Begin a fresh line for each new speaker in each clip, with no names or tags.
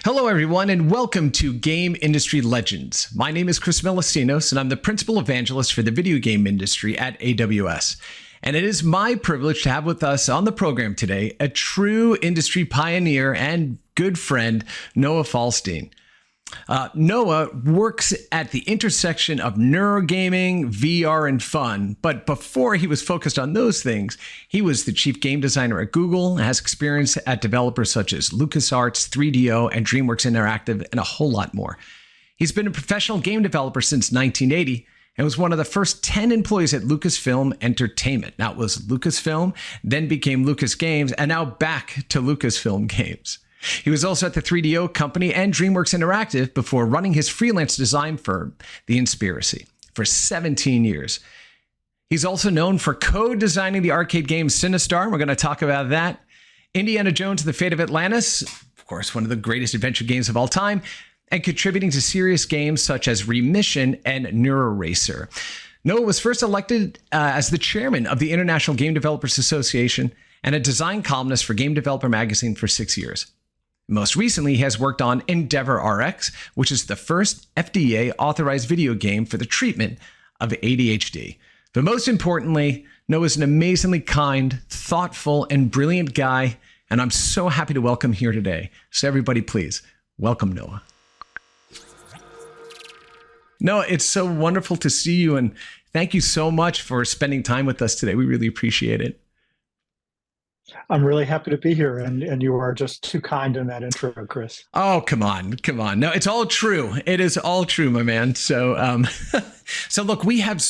Hello, everyone, and welcome to Game Industry Legends. My name is Chris Melissinos, and I'm the Principal Evangelist for the video game industry at AWS. And it is my privilege to have with us on the program today a true industry pioneer and good friend, Noah Falstein. Noah works at the intersection of neurogaming, VR, and fun. But before he was focused on those things, he was the chief game designer at Google, has experience at developers such as LucasArts, 3DO, and DreamWorks Interactive, and a whole lot more. He's been a professional game developer since 1980 and was one of the first 10 employees at Lucasfilm Entertainment. Now, it was Lucasfilm, then became Lucas Games, and now back to Lucasfilm Games. He was also at the 3DO company and DreamWorks Interactive before running his freelance design firm, The Inspiracy, for 17 years. He's also known for co-designing the arcade game Sinistar. We're going to talk about that. Indiana Jones and the Fate of Atlantis, of course, one of the greatest adventure games of all time, and contributing to serious games such as Remission and NeuroRacer. Noah was first elected as the chairman of the International Game Developers Association and a design columnist for Game Developer magazine for 6 years. Most recently, he has worked on Endeavor RX, which is the first FDA-authorized video game for the treatment of ADHD. But most importantly, Noah is an amazingly kind, thoughtful, and brilliant guy, and I'm so happy to welcome him here today. So everybody, please, welcome Noah. Noah, it's so wonderful to see you, and thank you so much for spending time with us today. We really appreciate it.
I'm really happy to be here, and you are just too kind in that intro, Chris.
Oh, come on. No, it's all true. It is all true, my man. So, so look, we have,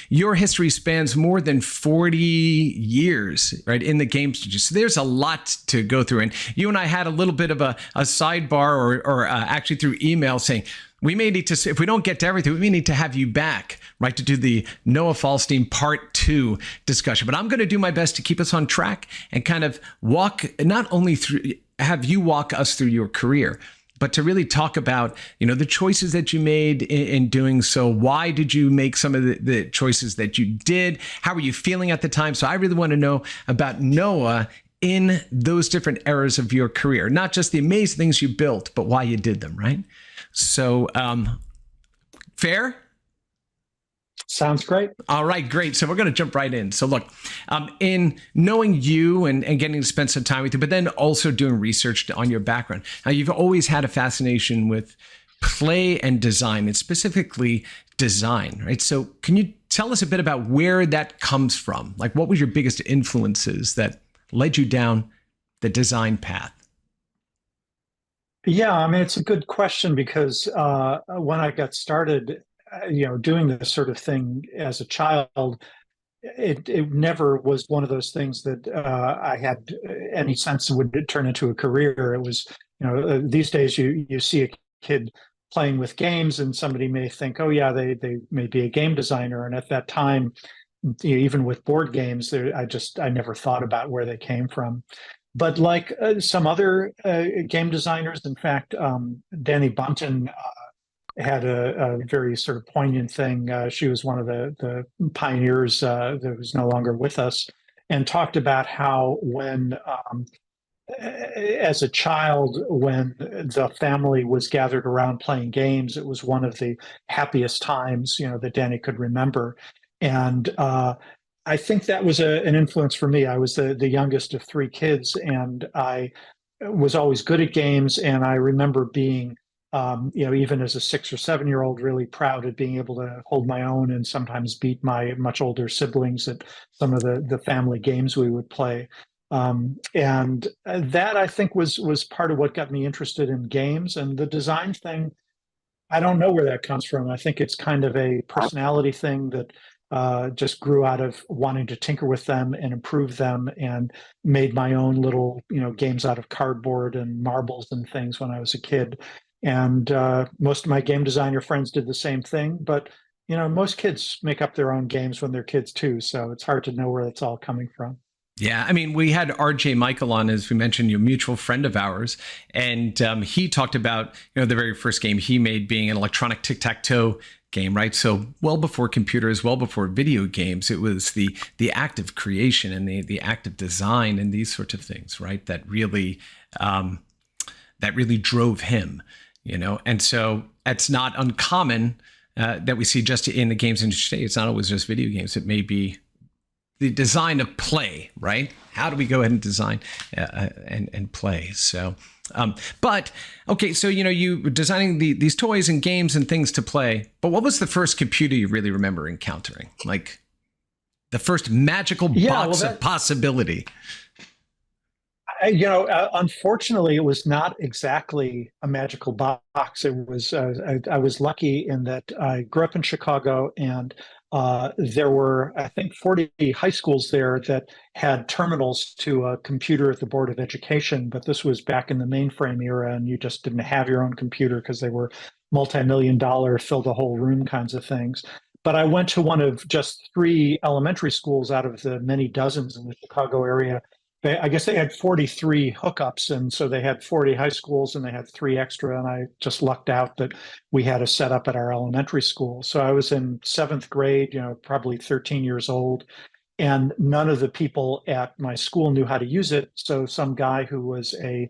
your history spans more than 40 years, right, in the game studio. So there's a lot to go through. And you and I had a little bit of a sidebar or actually through email saying, we may need to, if we don't get to everything, we may need to have you back, right, to do the Noah Falstein Part 2 discussion. But I'm going to do my best to keep us on track and kind of not only have you walk us through your career, but to really talk about, the choices that you made in doing so. Why did you make some of the choices that you did? How were you feeling at the time? So I really want to know about Noah in those different eras of your career, not just the amazing things you built, but why you did them, right? So, fair?
Sounds great.
All right, great. So we're going to jump right in. So look, in knowing you and getting to spend some time with you, but then also doing research on your background. Now, you've always had a fascination with play and design, and specifically design, right? So can you tell us a bit about where that comes from? Like, what was your biggest influences that led you down the design path?
Yeah, it's a good question because when I got started, doing this sort of thing as a child, it never was one of those things that I had any sense would turn into a career. It was, these days you see a kid playing with games and somebody may think, oh yeah, they may be a game designer. And at that time, even with board games, I never thought about where they came from. But like some other game designers, in fact, Danny Bunton had a very sort of poignant thing. She was one of the pioneers that was no longer with us, and talked about how when, as a child, when the family was gathered around playing games, it was one of the happiest times, that Danny could remember. And I think that was an influence for me. I was the youngest of three kids, and I was always good at games. And I remember being, even as a 6 or 7 year old, really proud of being able to hold my own and sometimes beat my much older siblings at some of the family games we would play. And that, I think, was part of what got me interested in games. And the design thing, I don't know where that comes from. I think it's kind of a personality thing that just grew out of wanting to tinker with them and improve them, and made my own little, games out of cardboard and marbles and things when I was a kid. And most of my game designer friends did the same thing. But, most kids make up their own games when they're kids too. So it's hard to know where it's all coming from.
Yeah, we had RJ Michael on, as we mentioned, a mutual friend of ours, and he talked about, the very first game he made being an electronic tic-tac-toe game, right? So well before computers, well before video games, it was the act of creation and the act of design and these sorts of things, right? That really that really drove him, and so it's not uncommon that we see just in the games industry today. It's not always just video games. It may be the design of play, right? How do we go ahead and design and play? So, but okay, so you were designing these toys and games and things to play. But what was the first computer you really remember encountering? Like the first magical box of possibility?
Unfortunately, it was not exactly a magical box. It was. I was lucky in that I grew up in Chicago, and there were, I think, 40 high schools there that had terminals to a computer at the Board of Education. But this was back in the mainframe era, and you just didn't have your own computer because they were multi-million-dollar, fill the whole room kinds of things. But I went to one of just 3 elementary schools out of the many dozens in the Chicago area. I guess they had 43 hookups, and so they had 40 high schools, and they had 3 extra, and I just lucked out that we had a setup at our elementary school. So I was in 7th grade, probably 13 years old, and none of the people at my school knew how to use it. So some guy who was a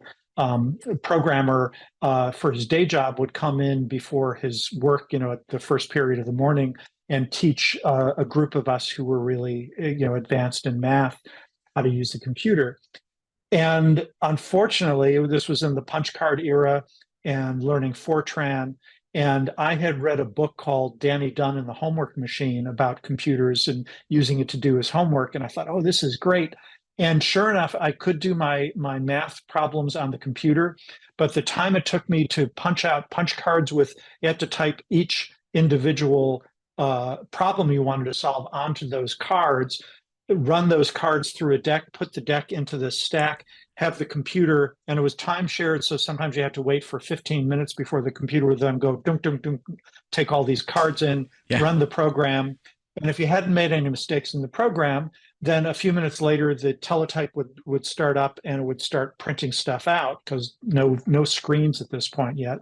programmer for his day job would come in before his work, at the first period of the morning, and teach a group of us who were really, advanced in math, how to use the computer. And unfortunately, this was in the punch card era and learning Fortran. And I had read a book called Danny Dunn and the Homework Machine about computers and using it to do his homework. And I thought, oh, this is great. And sure enough, I could do my math problems on the computer. But the time it took me to punch out punch cards you had to type each individual problem you wanted to solve onto those cards, run those cards through a deck, put the deck into the stack, have the computer, and it was time shared. So sometimes you had to wait for 15 minutes before the computer would then go dunk, dunk, dunk, take all these cards in, run the program. And if you hadn't made any mistakes in the program, then a few minutes later, the teletype would start up and it would start printing stuff out because no screens at this point yet.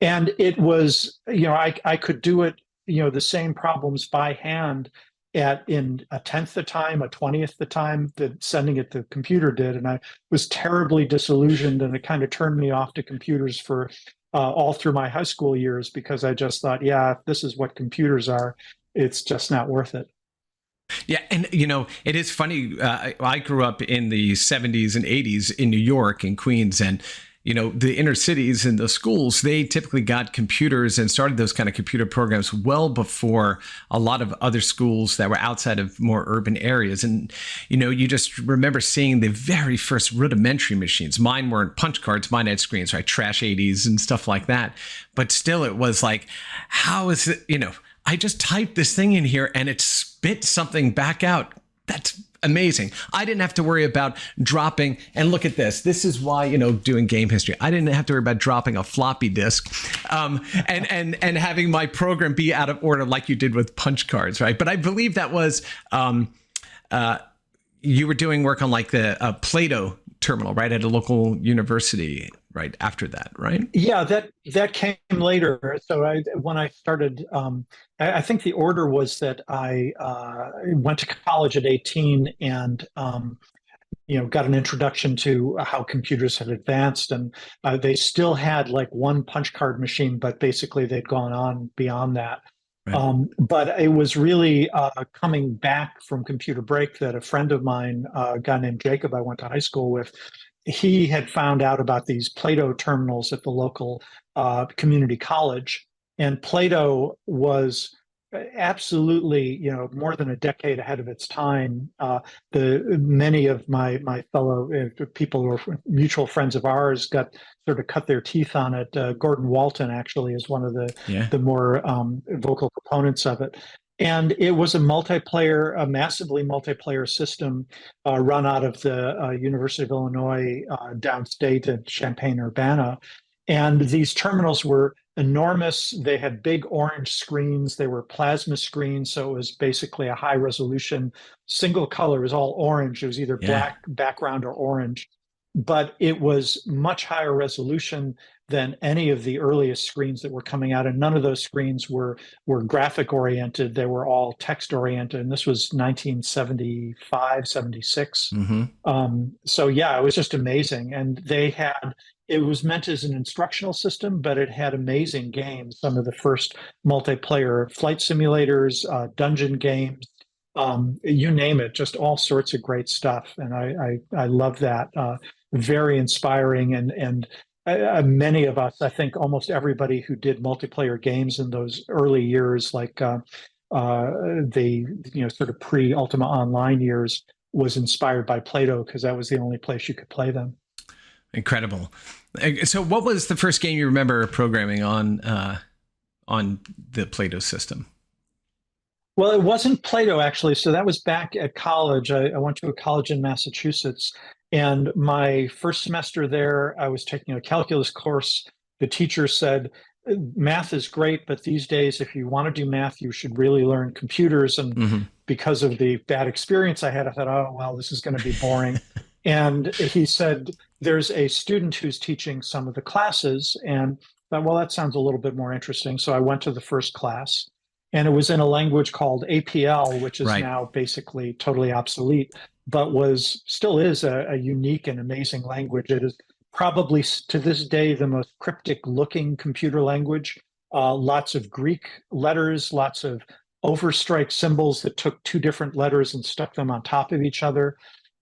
And it was, I could do it, the same problems by hand in a 10th the time, a 20th the time that sending it the computer did. And I was terribly disillusioned, and it kind of turned me off to computers for all through my high school years, because I just thought, if this is what computers are, it's just not worth it.
Yeah. And, it is funny. I grew up in the 70s and 80s in New York, in Queens, and the inner cities and the schools, they typically got computers and started those kind of computer programs well before a lot of other schools that were outside of more urban areas. And, you just remember seeing the very first rudimentary machines. Mine weren't punch cards, mine had screens, right? Trash 80s and stuff like that. But still, it was like, how is it, I just typed this thing in here and it spit something back out. That's amazing. I didn't have to worry about dropping, and look at this. This is why, doing game history, I didn't have to worry about dropping a floppy disk and having my program be out of order like you did with punch cards, right? But I believe that was, you were doing work on like the Plato terminal, right? At a local university, right? After that, right?
Yeah, that came later. So when I started, I think the order was that I went to college at 18 and got an introduction to how computers had advanced, and they still had like one punch card machine, but basically they'd gone on beyond that. Right. But it was really coming back from computer break that a friend of mine, a guy named Jacob I went to high school with, he had found out about these Plato terminals at the local community college. And Plato was absolutely, more than a decade ahead of its time. Many of my fellow people who are mutual friends of ours got sort of cut their teeth on it. Gordon Walton actually is one of the more vocal proponents of it. And it was a massively multiplayer system run out of the University of Illinois downstate at Champaign-Urbana. And these terminals were enormous. They had big orange screens. They were plasma screens. So it was basically a high resolution, single color. It was all orange. It was either black background or orange. But it was much higher resolution than any of the earliest screens that were coming out. And none of those screens were graphic oriented. They were all text oriented. And this was 1975, 76. So yeah, it was just amazing. And it was meant as an instructional system, but it had amazing games. Some of the first multiplayer flight simulators, dungeon games, you name it, just all sorts of great stuff. And I love that. Very inspiring. And many of us, I think almost everybody who did multiplayer games in those early years, like the sort of pre-Ultima Online years, was inspired by Play-Doh because that was the only place you could play them.
Incredible. So what was the first game you remember programming on the Play-Doh system?
Well, it wasn't Play-Doh, actually. So that was back at college. I went to a college in Massachusetts. And my first semester there, I was taking a calculus course. The teacher said, math is great, but these days, if you want to do math, you should really learn computers. And because of the bad experience I had, I thought, oh, well, this is going to be boring. And he said, there's a student who's teaching some of the classes. And I thought, well, that sounds a little bit more interesting. So I went to the first class, and it was in a language called APL, which is now basically totally obsolete, but still is a unique and amazing language. It is probably to this day the most cryptic looking computer language. Lots of Greek letters, lots of overstrike symbols that took two different letters and stuck them on top of each other.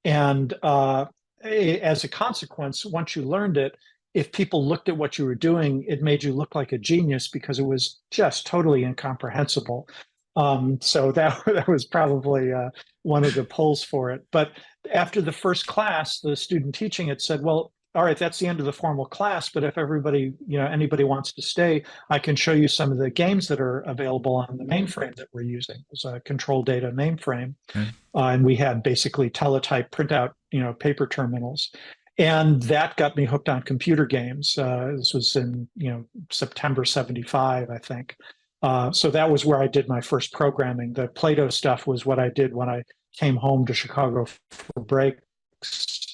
And as a consequence, once you learned it, if people looked at what you were doing, it made you look like a genius because it was just totally incomprehensible. So that was probably one of the pulls for it. But after the first class, the student teaching it said, well, all right, that's the end of the formal class, but if anybody wants to stay, I can show you some of the games that are available on the mainframe that we're using. It was a control data mainframe. And we had basically teletype printout, paper terminals. And that got me hooked on computer games. This was in, September 75, I think. So that was where I did my first programming. The Play-Doh stuff was what I did when I came home to Chicago for breaks.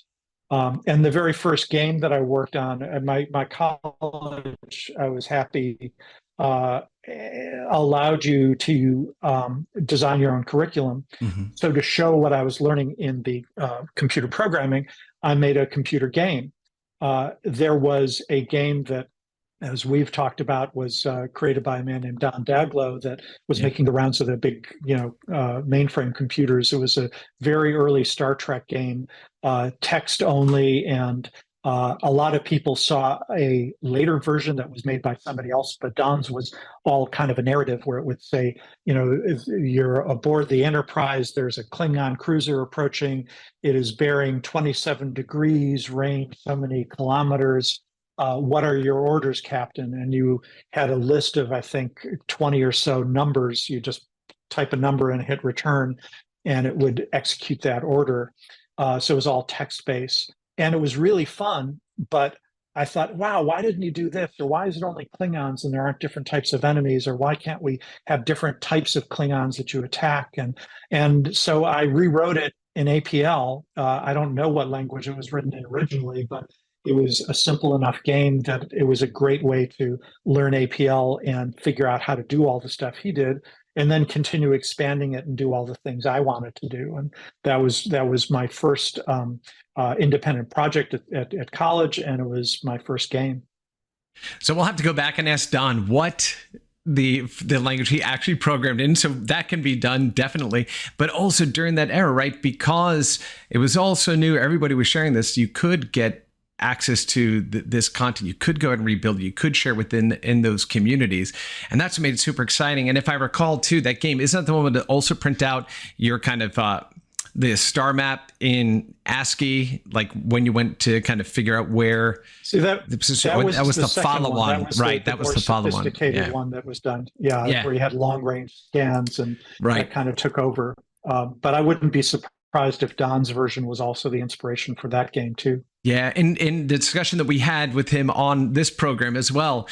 And the very first game that I worked on at my college, I was happy, allowed you to design your own curriculum. So to show what I was learning in the computer programming, I made a computer game. There was a game that, as we've talked about, was created by a man named Don Daglow that was making the rounds of the big, mainframe computers. It was a very early Star Trek game, text only, and a lot of people saw a later version that was made by somebody else, but Don's was all kind of a narrative where it would say, if you're aboard the Enterprise, there's a Klingon cruiser approaching, it is bearing 27 degrees, range so many kilometers. What are your orders, Captain? And you had a list of, I think, 20 or so numbers. You just type a number and hit return, and it would execute that order. So it was all text-based. And it was really fun, but I thought, wow, why didn't you do this? Or why is it only Klingons and there aren't different types of enemies? Or why can't we have different types of Klingons that you attack? And so I rewrote it in APL. I don't know what language it was written in originally, but it was a simple enough game that it was a great way to learn APL and figure out how to do all the stuff he did, and then continue expanding it and do all the things I wanted to do. And that was my first independent project at college, and it was my first game.
So we'll have to go back and ask Don what the language he actually programmed in. So that can be done, definitely. But also during that era, right? Because it was all so new, everybody was sharing this, you could get access to this content. You could go and rebuild it. You could share within those communities. And that's what made it super exciting. And if I recall too, that game, isn't that the one to also print out your kind of the star map in ASCII, like when you went to kind of figure out where?
See, that was the
follow-on, right? That was the follow-on.
Sophisticated one that was done. Yeah, where you had long-range scans, and that kind of took over. But I wouldn't be surprised if Don's version was also the inspiration for that game too.
Yeah, in the discussion that we had with him on this program as well,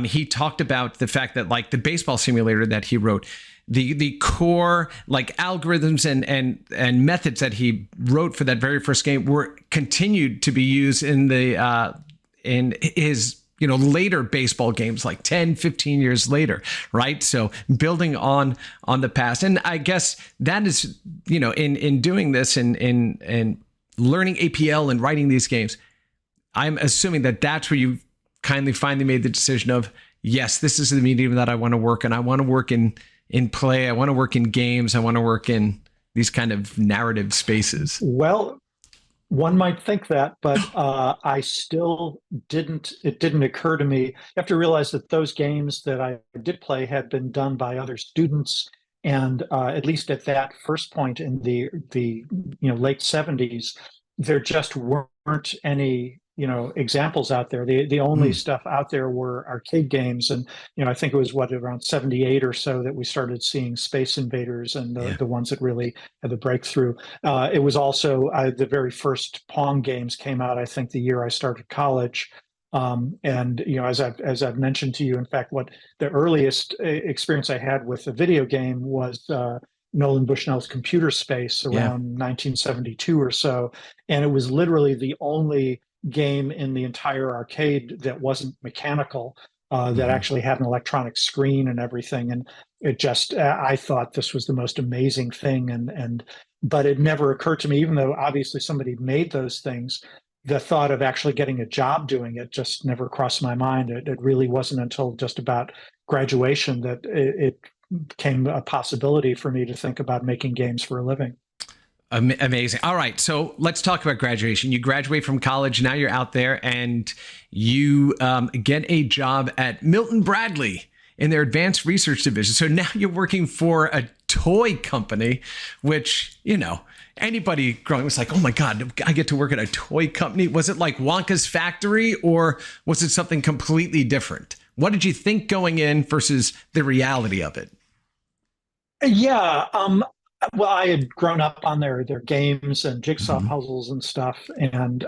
he talked about the fact that like the baseball simulator that he wrote, the core like algorithms and methods that he wrote for that very first game were continued to be used in the in his later baseball games, like 10, 15 years later, right? So building on the past. And I guess that is, in doing this and learning APL and writing these games, I'm assuming that that's where you finally made the decision of, yes, this is the medium that I want to work in. I want to work in play. I want to work in games. I want to work in these kind of narrative spaces.
Well, one might think that, but I still didn't. It didn't occur to me. You have to realize that those games that I did play had been done by other students, and at least at that first point in the late 70s, there just weren't any examples out there. The only stuff out there were arcade games, and I think it was around 78 or so that we started seeing Space Invaders and the ones that really had the breakthrough. It was also the very first Pong games came out, I think, the year I started college. And as I've mentioned to you, in fact, what the earliest experience I had with a video game was Nolan Bushnell's Computer Space around 1972 or so, and it was literally the only game in the entire arcade that wasn't mechanical, that actually had an electronic screen and everything. And it just, I thought this was the most amazing thing. But it never occurred to me, even though obviously somebody made those things, the thought of actually getting a job doing it just never crossed my mind. It really wasn't until just about graduation that it became a possibility for me to think about making games for a living.
Amazing. All right. So let's talk about graduation. You graduate from college. Now you're out there and you get a job at Milton Bradly in their advanced research division. So now you're working for a toy company, which, anybody growing up was like, oh my God, I get to work at a toy company. Was it like Wonka's Factory, or was it something completely different? What did you think going in versus the reality of it?
Yeah. Well, I had grown up on their games and jigsaw puzzles and stuff, and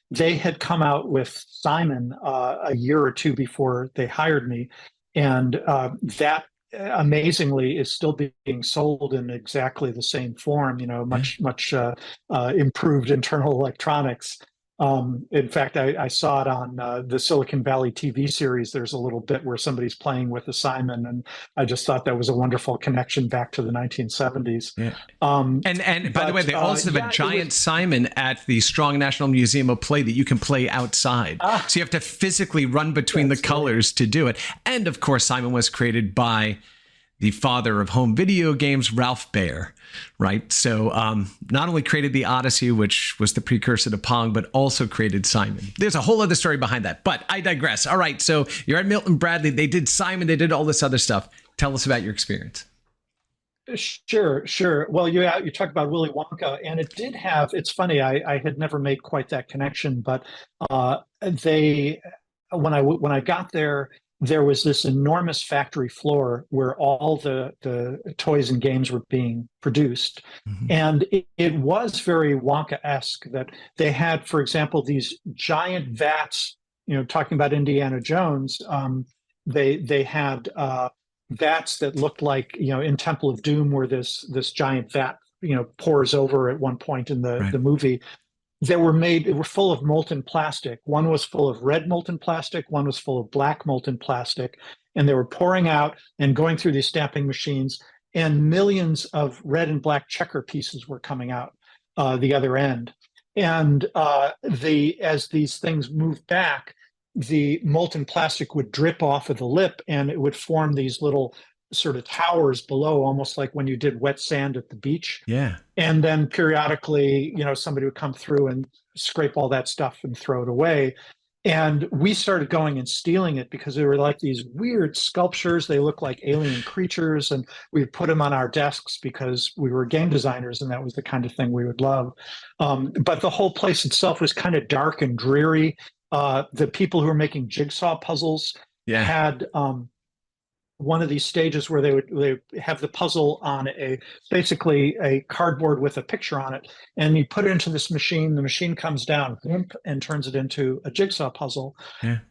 they had come out with Simon a year or two before they hired me, and that amazingly is still being sold in exactly the same form. Much improved internal electronics. In fact, I saw it on the Silicon Valley TV series. There's a little bit where somebody's playing with the Simon, and I just thought that was a wonderful connection back to the 1970s.
Yeah. And by the way, they also have a giant Simon at the Strong National Museum of Play that you can play outside. So you have to physically run between the colors to do it. And of course, Simon was created by the father of home video games, Ralph Baer, right? So not only created the Odyssey, which was the precursor to Pong, but also created Simon. There's a whole other story behind that, but I digress. All right, so you're at Milton Bradly. They did Simon. They did all this other stuff. Tell us about your experience.
Sure. Well, you talked about Willy Wonka, and it did have, it's funny, I had never made quite that connection, but when I got there was this enormous factory floor where all the toys and games were being produced. And it was very Wonka-esque that they had, for example, these giant vats, talking about Indiana Jones, they had vats that looked like, in Temple of Doom, where this giant vat, pours over at one point in the movie. They were full of molten plastic. One was full of red molten plastic, one was full of black molten plastic, and they were pouring out and going through these stamping machines, and millions of red and black checker pieces were coming out the other end. And as these things moved back, the molten plastic would drip off of the lip, and it would form these little sort of towers below, almost like when you did wet sand at the beach.
Yeah.
And then periodically, somebody would come through and scrape all that stuff and throw it away. And we started going and stealing it because they were like these weird sculptures. They looked like alien creatures, and we would put them on our desks because we were game designers, and that was the kind of thing we would love. But the whole place itself was kind of dark and dreary. The people who were making jigsaw puzzles had one of these stages where they would have the puzzle on basically a cardboard with a picture on it, and you put it into this machine. The machine comes down and turns it into a jigsaw puzzle.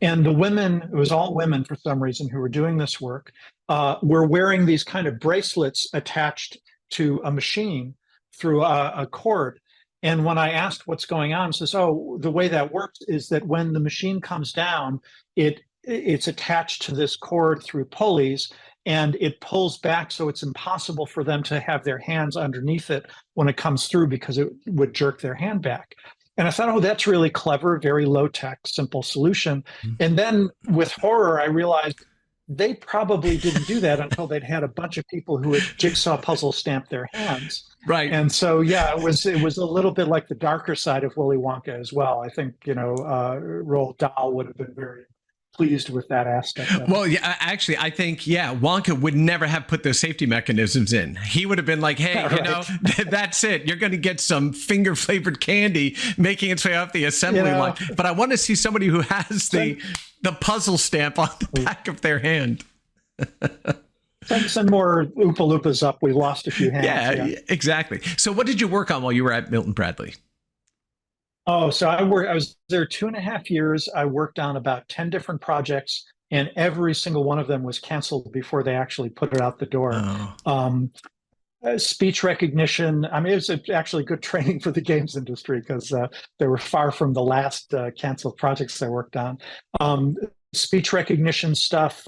And the women, it was all women for some reason who were doing this work, were wearing these kind of bracelets attached to a machine through a cord. And when I asked what's going on, says, "Oh, the way that works is that when the machine comes down, it's attached to this cord through pulleys, and it pulls back, so it's impossible for them to have their hands underneath it when it comes through because it would jerk their hand back." And I thought, oh, that's really clever, very low tech, simple solution. And then with horror, I realized they probably didn't do that until they'd had a bunch of people who had jigsaw puzzle stamped their hands.
Right.
And so, yeah, it was a little bit like the darker side of Willy Wonka as well. I think, Roald Dahl would have been very pleased with that aspect of it.
Well, yeah, actually, I think, Wonka would never have put those safety mechanisms in. He would have been like, hey,
Right.
that's it. You're going to get some finger flavored candy making its way off the assembly line. But I want to see somebody who has the puzzle stamp on the back of their hand.
Send more Oompa Loompas up. We lost a few hands.
Yeah, exactly. So what did you work on while you were at Milton Bradly?
Oh, so I was there 2.5 years. I worked on about 10 different projects, and every single one of them was canceled before they actually put it out the door.
Oh.
Speech recognition. I mean, it was actually good training for the games industry because they were far from the last canceled projects I worked on. Speech recognition stuff.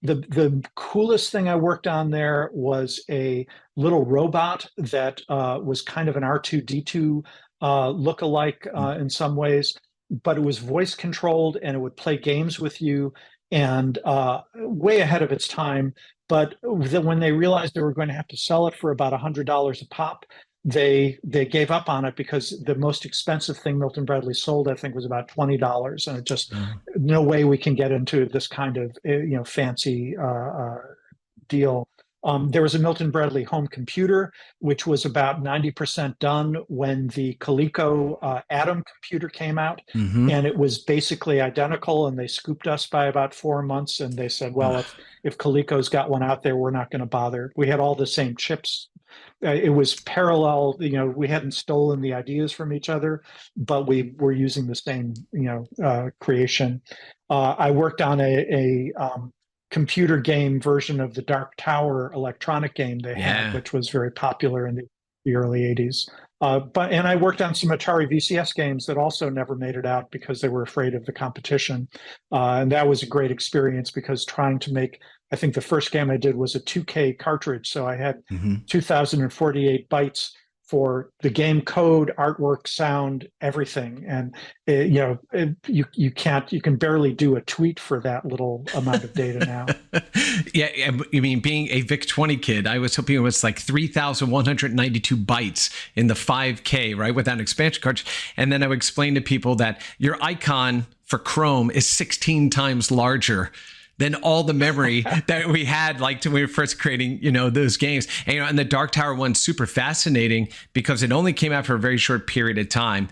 The coolest thing I worked on there was a little robot that was kind of an R2-D2 look-alike in some ways, but it was voice controlled and it would play games with you, and way ahead of its time. But when they realized they were going to have to sell it for about $100 a pop, they gave up on it because the most expensive thing Milton Bradley sold, I think, was about $20, and it just no way we can get into this kind of fancy deal. There was a Milton Bradley home computer, which was about 90% done when the Coleco Atom computer came out. And it was basically identical, and they scooped us by about 4 months, and they said, well, if Coleco's got one out there, we're not going to bother. We had all the same chips. It was parallel, we hadn't stolen the ideas from each other, but we were using the same, creation. I worked on a computer game version of the Dark Tower electronic game they had, which was very popular in the early 80s. And I worked on some Atari VCS games that also never made it out because they were afraid of the competition. And that was a great experience because trying to make, I think the first game I did was a 2K cartridge. So I had 2048 bytes for the game code, artwork, sound, everything. And you can barely do a tweet for that little amount of data now.
Yeah, I mean, being a VIC-20 kid, I was hoping it was like 3,192 bytes in the 5K, right, without an expansion cartridge. And then I would explain to people that your icon for Chrome is 16 times larger than all the memory that we had, like when we were first creating, those games. And the Dark Tower one's super fascinating because it only came out for a very short period of time,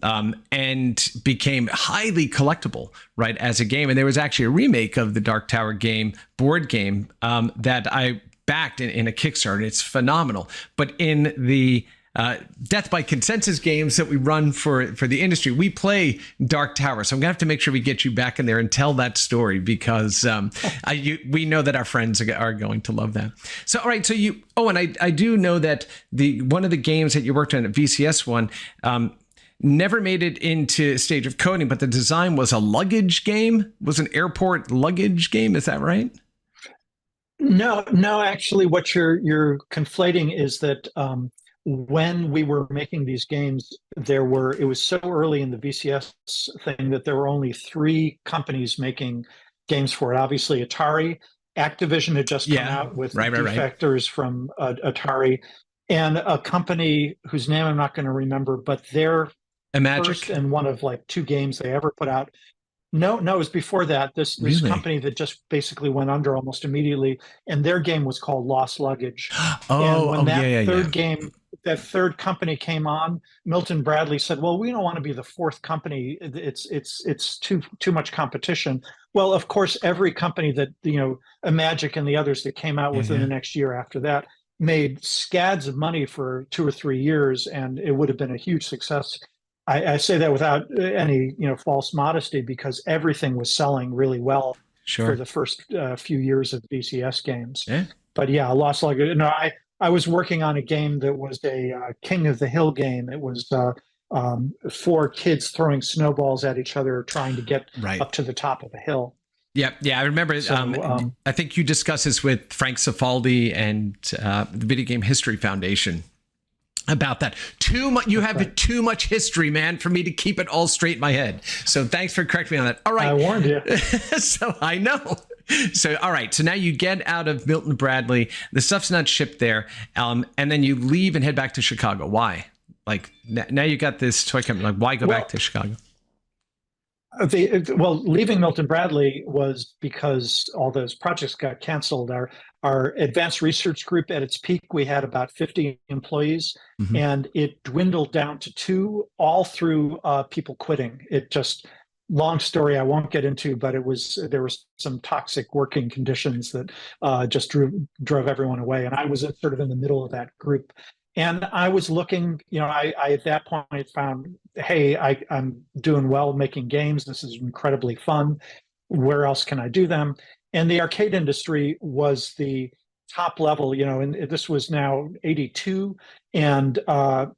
and became highly collectible, right, as a game. And there was actually a remake of the Dark Tower game, board game, that I backed in a Kickstarter. It's phenomenal. But in the Death by Consensus games that we run for the industry, we play Dark Tower. So I'm gonna have to make sure we get you back in there and tell that story because we know that our friends are going to love that. So all right, so and I do know that one of the games that you worked on at VCS one never made it into stage of coding, but the design was a luggage game, was an airport luggage game. Is that right?
No, actually, what you're conflating is that when we were making these games, it was so early in the VCS thing that there were only 3 companies making games for it. Obviously, Atari, Activision had just come out with Defectors from Atari, and a company whose name I'm not going to remember, but their first and one of like 2 games they ever put out. No, it was before that. This company that just basically went under almost immediately, and their game was called Lost Luggage. And when that third company came on, Milton Bradley said, "Well, we don't want to be the 4th company. It's too much competition." Well, of course, every company that a Magic and the others that came out within the next year after that made scads of money for 2 or 3 years, and it would have been a huge success. I say that without any false modesty because everything was selling really well for the first few years of VCS games. But yeah, Lost Luggage. No, I was working on a game that was a King of the Hill game. It was four kids throwing snowballs at each other, trying to get
Right.
up to the top of a hill.
Yeah, yeah, I remember.
So
I think you discussed this with Frank Cifaldi and the Video Game History Foundation about that. Too much. You have
right.
too much history, man, for me to keep it all straight in my head. So thanks for correcting me on that. All right,
I warned you.
So I know. So all right. So now you get out of Milton Bradly. The stuff's not shipped there, and then you leave and head back to Chicago. Why? Like now you got this toy company. Like why go back to Chicago?
Leaving Milton Bradly was because all those projects got canceled. Our advanced research group at its peak, we had about 50 employees,
Mm-hmm.
and it dwindled down to two, all through people quitting. It just, long story I won't get into, but there was some toxic working conditions that just drove everyone away. And I was sort of in the middle of that group. And I was looking, I at that point found, hey, I'm doing well making games. This is incredibly fun. Where else can I do them? And the arcade industry was the top level, and this was now 82. And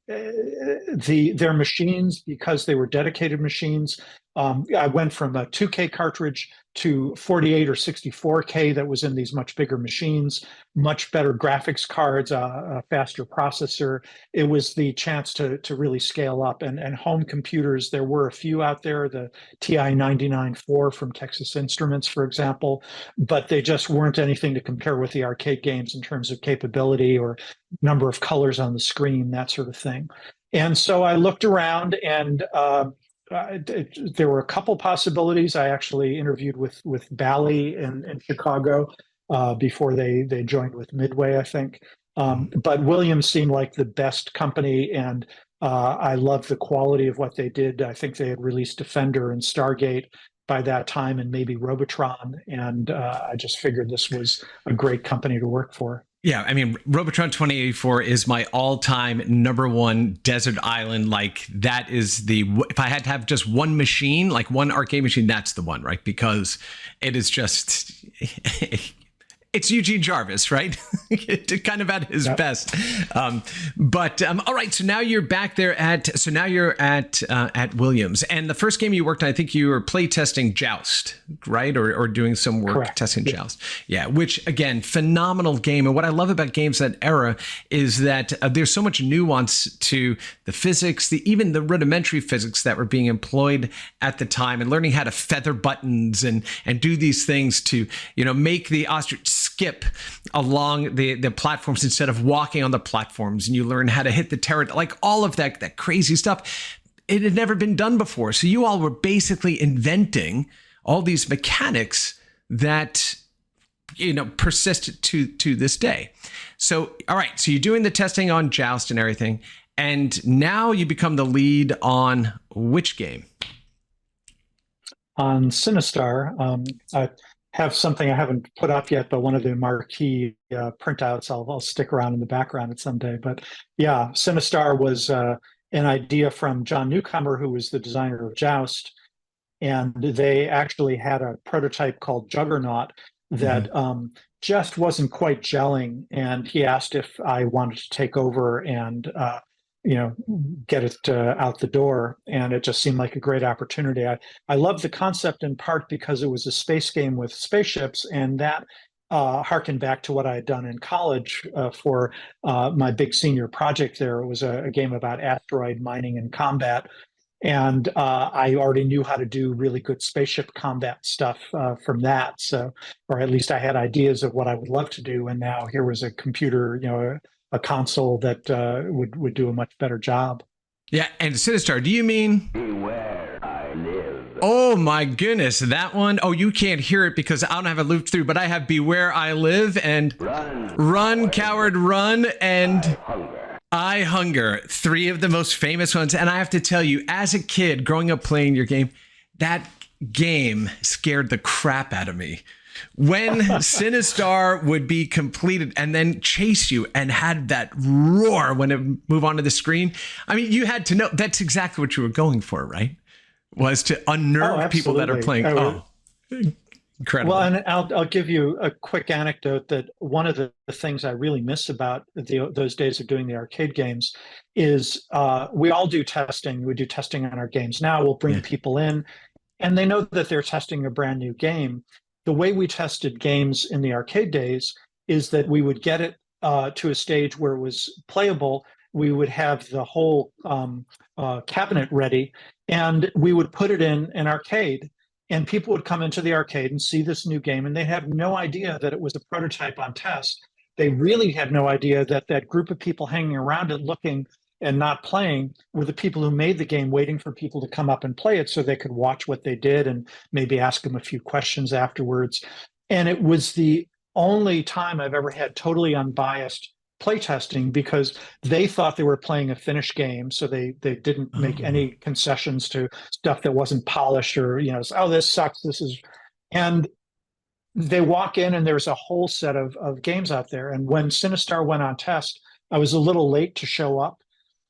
their machines, because they were dedicated machines, I went from a 2K cartridge to 48 or 64K that was in these much bigger machines, much better graphics cards, a faster processor. It was the chance to really scale up. And home computers, there were a few out there, the TI 99-4 from Texas Instruments, for example, but they just weren't anything to compare with the arcade games in terms of capability or number of colors on the screen, that sort of thing. And so I looked around, and there were a couple possibilities. I actually interviewed with Bally in Chicago before they joined with Midway, I think. But Williams seemed like the best company, and I loved the quality of what they did. I think they had released Defender and Stargate by that time, and maybe Robotron, and I just figured this was a great company to work for.
Yeah, I mean, Robotron 2084 is my all-time number one desert island. Like that is if I had to have just one machine, like one arcade machine, that's the one, right? Because it is just, it's Eugene Jarvis, right? Kind of at his best. But all right, so now you're back there at Williams, and the first game you worked on, I think you were play testing Joust, right? Or doing some work
Correct.
testing Joust. Yeah, which again, phenomenal game. And what I love about games that era is that there's so much nuance to the physics, even the rudimentary physics that were being employed at the time, and learning how to feather buttons and do these things to make the ostrich skip along the platforms instead of walking on the platforms, and you learn how to hit the turret, like all of that crazy stuff. It had never been done before. So you all were basically inventing all these mechanics that persist to this day. So all right, so you're doing the testing on Joust and everything, and now you become the lead on which game?
On Sinistar. I have something I haven't put up yet, but one of the marquee printouts I'll stick around in the background someday. But yeah, Sinistar was an idea from John Newcomer, who was the designer of Joust, and they actually had a prototype called Juggernaut that just wasn't quite gelling, and he asked if I wanted to take over and get it out the door, and it just seemed like a great opportunity. I love the concept in part because it was a space game with spaceships, and that harkened back to what I had done in college for my big senior project there. It was a game about asteroid mining and combat, and I already knew how to do really good spaceship combat stuff from that. So, or at least I had ideas of what I would love to do, and now here was a computer, a console that would do a much better job.
Yeah, and Sinistar, do you mean Beware I Live? Oh my goodness, that one. Oh, you can't hear it because I don't have it looped through, but I have Beware I Live and Run Coward Run and I Hunger, three of the most famous ones. And I have to tell you, as a kid growing up playing your game, that game scared the crap out of me. When Sinistar would be completed and then chase you and had that roar when it moved onto the screen, I mean, you had to know that's exactly what you were going for, right? Was to unnerve people that are playing. Incredible.
Well, and I'll give you a quick anecdote that one of the things I really miss about those days of doing the arcade games is we all do testing. We do testing on our games now. We'll bring
Yeah.
people in, and they know that they're testing a brand new game. The way we tested games in the arcade days is that we would get it to a stage where it was playable. We would have the whole cabinet ready, and we would put it in an arcade. And people would come into the arcade and see this new game, and they have no idea that it was a prototype on test. They really had no idea that that group of people hanging around it looking and not playing were the people who made the game, waiting for people to come up and play it so they could watch what they did and maybe ask them a few questions afterwards. And it was the only time I've ever had totally unbiased playtesting, because they thought they were playing a finished game, so they didn't make any concessions to stuff that wasn't polished, or oh, this sucks, this is. And they walk in and there's a whole set of games out there. And when Sinistar went on test, I was a little late to show up,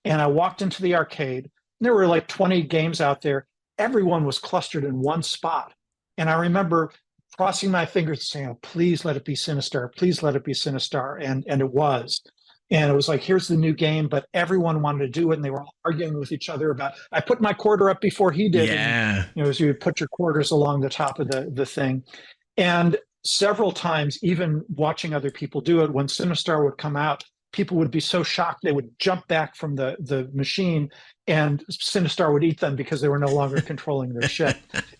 and I walked into the arcade, and there were like 20 games out there. Everyone was clustered in one spot, and I remember crossing my fingers saying, oh, please let it be Sinistar, please let it be Sinistar. And it was. And it was like, here's the new game, but everyone wanted to do it, and they were all arguing with each other about, I put my quarter up before he did.
Yeah.
And, as you would put your quarters along the top of the thing. And several times, even watching other people do it, when Sinistar would come out, people would be so shocked they would jump back from the machine, and Sinistar would eat them because they were no longer controlling their ship.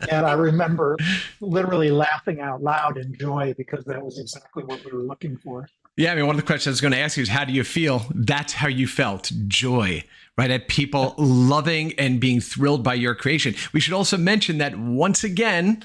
And I remember literally laughing out loud in joy, because that was exactly what we were looking for. Yeah,
I mean, one of the questions I was going to ask you is, how do you feel? That's how you felt, joy, right? At people loving and being thrilled by your creation. We should also mention that, once again,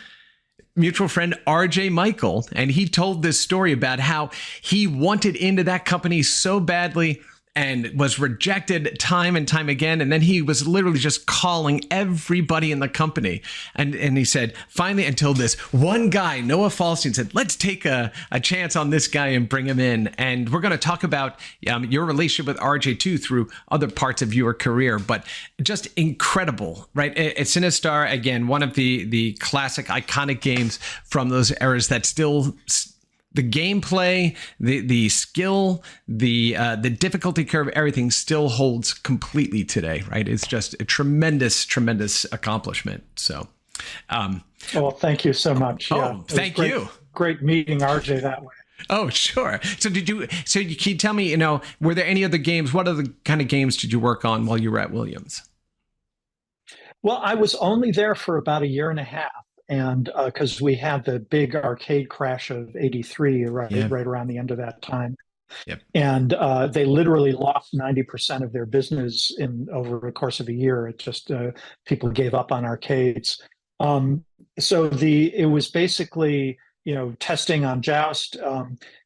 mutual friend RJ Michael, and he told this story about how he wanted into that company so badly and was rejected time and time again. And then he was literally just calling everybody in the company. And he said, finally, until this one guy, Noah Falstein, said, let's take a chance on this guy and bring him in. And we're going to talk about your relationship with RJ too through other parts of your career, but just incredible, right? It's Sinistar, again, one of the classic iconic games from those eras that still, the gameplay, the skill, the difficulty curve, everything still holds completely today, right? It's just a tremendous, tremendous accomplishment. So,
well, thank you so much.
Thank you.
Great meeting RJ that way.
Oh, sure. So can you tell me, were there any other games? What other kind of games did you work on while you were at Williams?
Well, I was only there for about a year and a half. And because we had the big arcade crash of '83, right around the end of that time.
Yep.
And they literally lost 90% of their business over the course of a year. It just people gave up on arcades. So it was basically testing on Joust,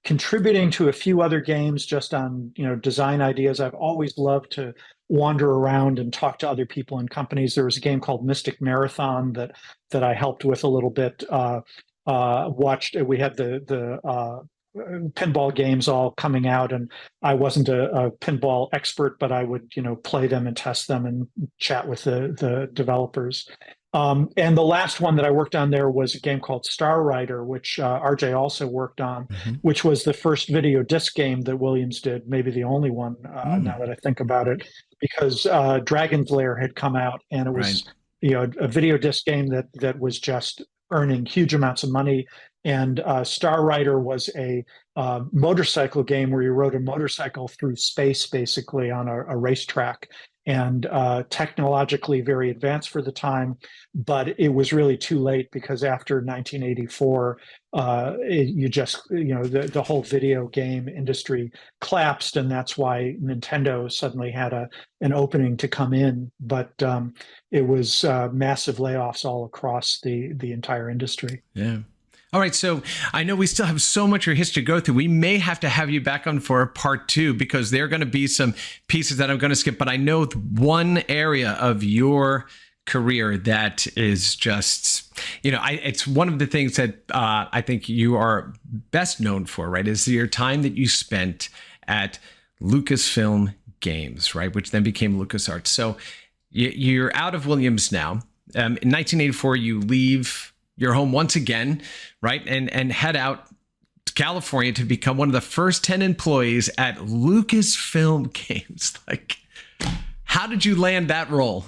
contributing to a few other games just on design ideas. I've always loved to wander around and talk to other people in companies. There was a game called Mystic Marathon that I helped with a little bit. We had the pinball games all coming out, and I wasn't a pinball expert, but I would play them and test them and chat with the developers. And the last one that I worked on there was a game called Star Rider, which RJ also worked on, which was the first video disc game that Williams did, maybe the only one now that I think about it, because Dragon's Lair had come out, and it was a video disc game that was just earning huge amounts of money. And Star Rider was a motorcycle game where you rode a motorcycle through space, basically on a racetrack. And technologically very advanced for the time, but it was really too late, because after 1984, the whole video game industry collapsed, and that's why Nintendo suddenly had an opening to come in. But it was massive layoffs all across the entire industry.
Yeah. All right, so I know we still have so much of your history to go through. We may have to have you back on for a part 2, because there are going to be some pieces that I'm going to skip. But I know one area of your career that is just, it's one of the things that I think you are best known for, right, is your time that you spent at Lucasfilm Games, right, which then became LucasArts. So you're out of Williams now. In 1984, you leave your home once again, right? And head out to California to become one of the first 10 employees at Lucasfilm Games. Like, how did you land that role?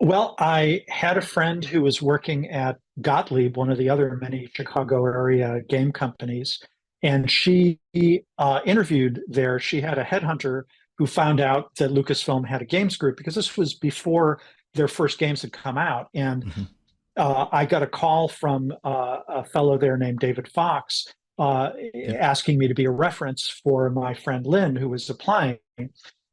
Well, I had a friend who was working at Gottlieb, one of the other many Chicago area game companies, and she interviewed there. She had a headhunter who found out that Lucasfilm had a games group because this was before their first games had come out. And I got a call from a fellow there named David Fox asking me to be a reference for my friend Lynn, who was applying.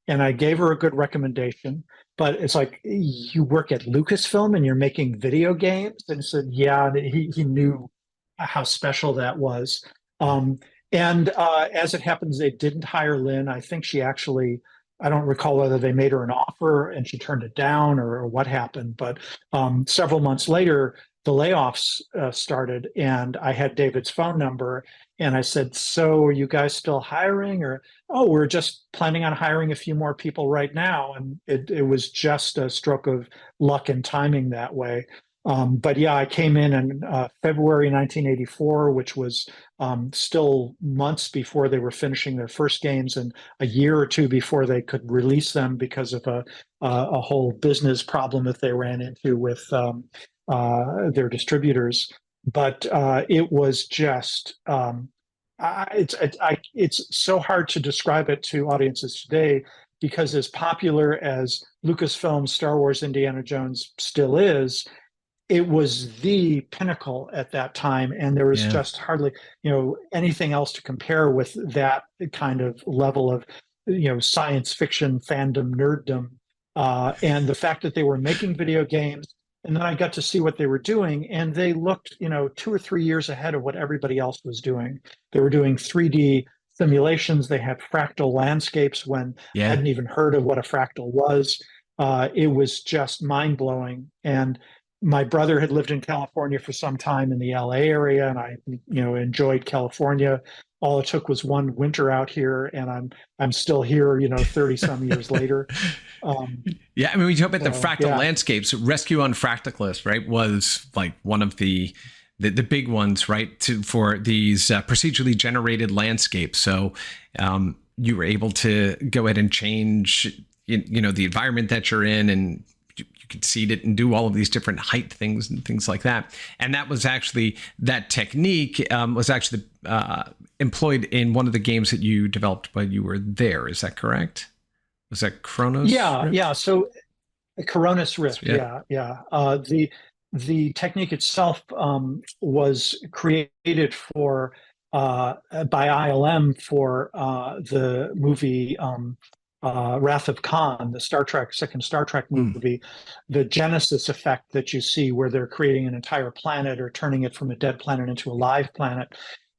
And I gave her a good recommendation. But it's like, you work at Lucasfilm and you're making video games? And said, yeah, he knew how special that was. And as it happens, they didn't hire Lynn. I think she actually, I don't recall whether they made her an offer and she turned it down or what happened. But several months later, the layoffs started, and I had David's phone number. And I said, so are you guys still hiring? Or, oh, we're just planning on hiring a few more people right now. And it was just a stroke of luck and timing that way. But yeah, I came in February 1984, which was still months before they were finishing their first games and a year or two before they could release them because of a whole business problem that they ran into with their distributors. But it was just, it's so hard to describe it to audiences today because as popular as Lucasfilm's Star Wars Indiana Jones still is, it was the pinnacle at that time, and there was just hardly, anything else to compare with that kind of level of, science fiction fandom nerddom, and the fact that they were making video games. And then I got to see what they were doing, and they looked, 2 or 3 years ahead of what everybody else was doing. They were doing 3D simulations. They had fractal landscapes when I hadn't even heard of what a fractal was. It was just mind blowing. And my brother had lived in California for some time in the LA area, and I, enjoyed California. All it took was one winter out here, and I'm still here, 30 some years later.
Yeah, I mean, when you talk about the fractal landscapes, Rescue on Fractalus, right, was like one of the big ones, right, for these procedurally generated landscapes. So you were able to go ahead and change, the environment that you're in, and you could seed it and do all of these different height things and things like that. And that was actually, that technique was actually employed in one of the games that you developed while you were there. Is that correct? Was that Kronos?
Yeah. So Coronis Rift. Yeah. The technique itself was created for by ILM for the movie Wrath of Khan, the second Star Trek movie, the Genesis effect that you see where they're creating an entire planet or turning it from a dead planet into a live planet.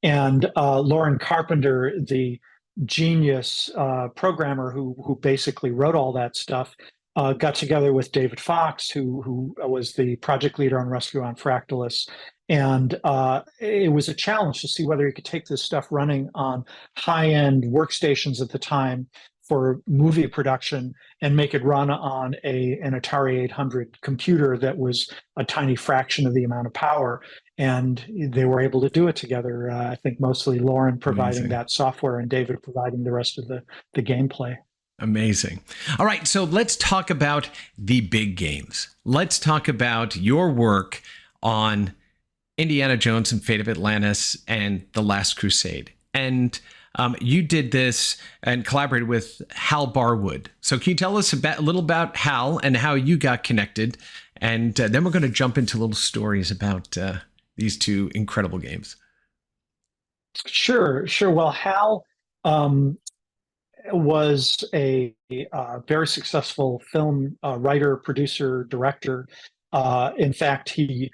And Lauren Carpenter, the genius programmer who basically wrote all that stuff, got together with David Fox, who was the project leader on Rescue on Fractalus. And it was a challenge to see whether you could take this stuff running on high-end workstations at the time for movie production and make it run on an Atari 800 computer that was a tiny fraction of the amount of power. And they were able to do it together. I think mostly Lauren providing that software and David providing the rest of the gameplay.
Amazing. All right, so let's talk about the big games. Let's talk about your work on Indiana Jones and Fate of Atlantis and The Last Crusade. And you did this and collaborated with Hal Barwood. So can you tell us a little about Hal and how you got connected? And then we're going to jump into little stories about these two incredible games.
Sure. Well, Hal was a very successful film writer, producer, director. In fact, he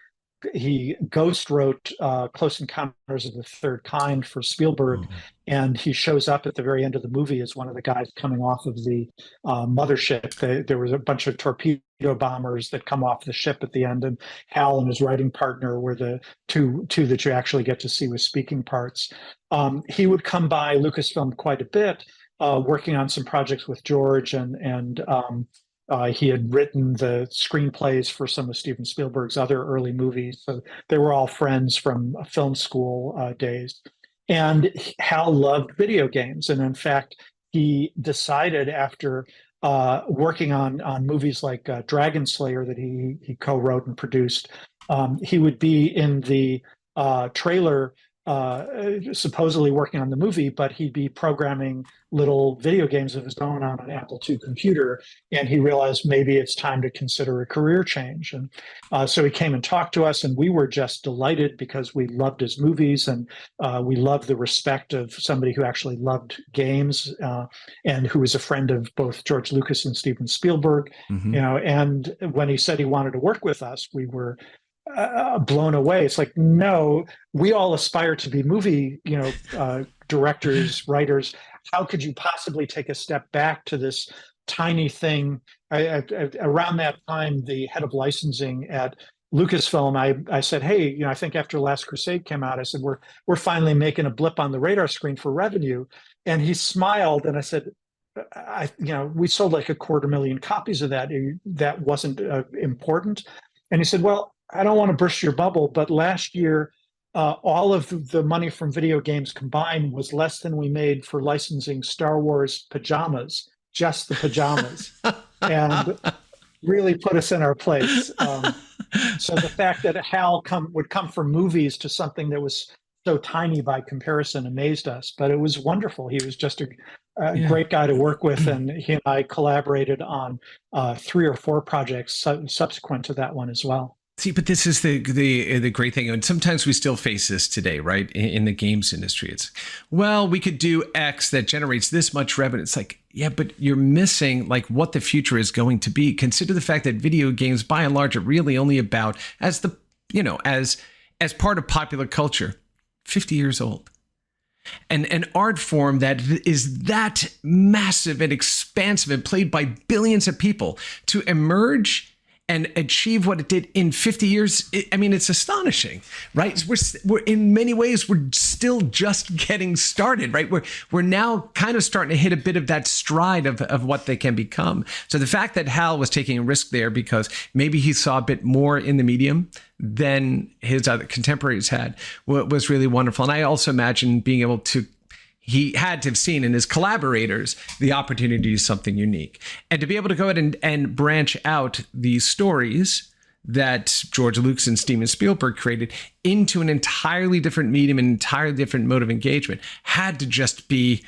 ghost wrote Close Encounters of the Third Kind for Spielberg, and he shows up at the very end of the movie as one of the guys coming off of the mothership. There was a bunch of torpedo bombers that come off the ship at the end, and Hal and his writing partner were the two that you actually get to see with speaking parts. He would come by Lucasfilm quite a bit, working on some projects with George and He had written the screenplays for some of Steven Spielberg's other early movies. So they were all friends from film school days. And Hal loved video games. And in fact, he decided after working on movies like Dragon Slayer that he co-wrote and produced, he would be in the trailer supposedly working on the movie, but he'd be programming little video games of his own on an Apple II computer. And he realized maybe it's time to consider a career change. And so he came and talked to us, and we were just delighted because we loved his movies, and we loved the respect of somebody who actually loved games and who was a friend of both George Lucas and Steven Spielberg.
Mm-hmm.
And when he said he wanted to work with us, we were blown away. It's like, no, we all aspire to be movie, directors, writers. How could you possibly take a step back to this tiny thing? Around that time, the head of licensing at Lucasfilm, I said, hey, I think after Last Crusade came out, I said, we're finally making a blip on the radar screen for revenue. And he smiled, and I said, we sold like 250,000 copies of that. That wasn't important. And he said, well, I don't want to burst your bubble, but last year, all of the money from video games combined was less than we made for licensing Star Wars pajamas, just the pajamas, and really put us in our place. So the fact that Hal would come from movies to something that was so tiny by comparison amazed us, but it was wonderful. He was just a great guy to work with, and he and I collaborated on 3 or 4 projects subsequent to that one as well.
See, but this is the great thing, and sometimes we still face this today, right? In the games industry, it's, well, we could do X that generates this much revenue. It's like, yeah, but you're missing like what the future is going to be. Consider the fact that video games, by and large, are really only about as part of popular culture, 50 years old. And an art form that is that massive and expansive and played by billions of people to emerge and achieve what it did in 50 years. It's astonishing, right? We're in many ways, we're still just getting started, right? We're now kind of starting to hit a bit of that stride of what they can become. So the fact that Hal was taking a risk there because maybe he saw a bit more in the medium than his other contemporaries had was really wonderful. And I also imagine being able to, he had to have seen in his collaborators the opportunity to do something unique. And to be able to go ahead and branch out these stories that George Lucas and Steven Spielberg created into an entirely different medium, an entirely different mode of engagement, had to just be,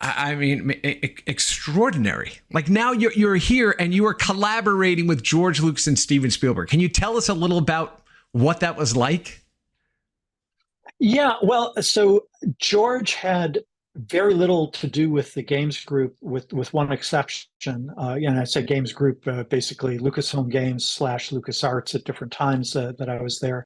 extraordinary. Like now you're here and you are collaborating with George Lucas and Steven Spielberg. Can you tell us a little about what that was like?
Yeah, well, so George had very little to do with the games group, with one exception. And I say games group, basically Lucasfilm Games / LucasArts at different times that I was there.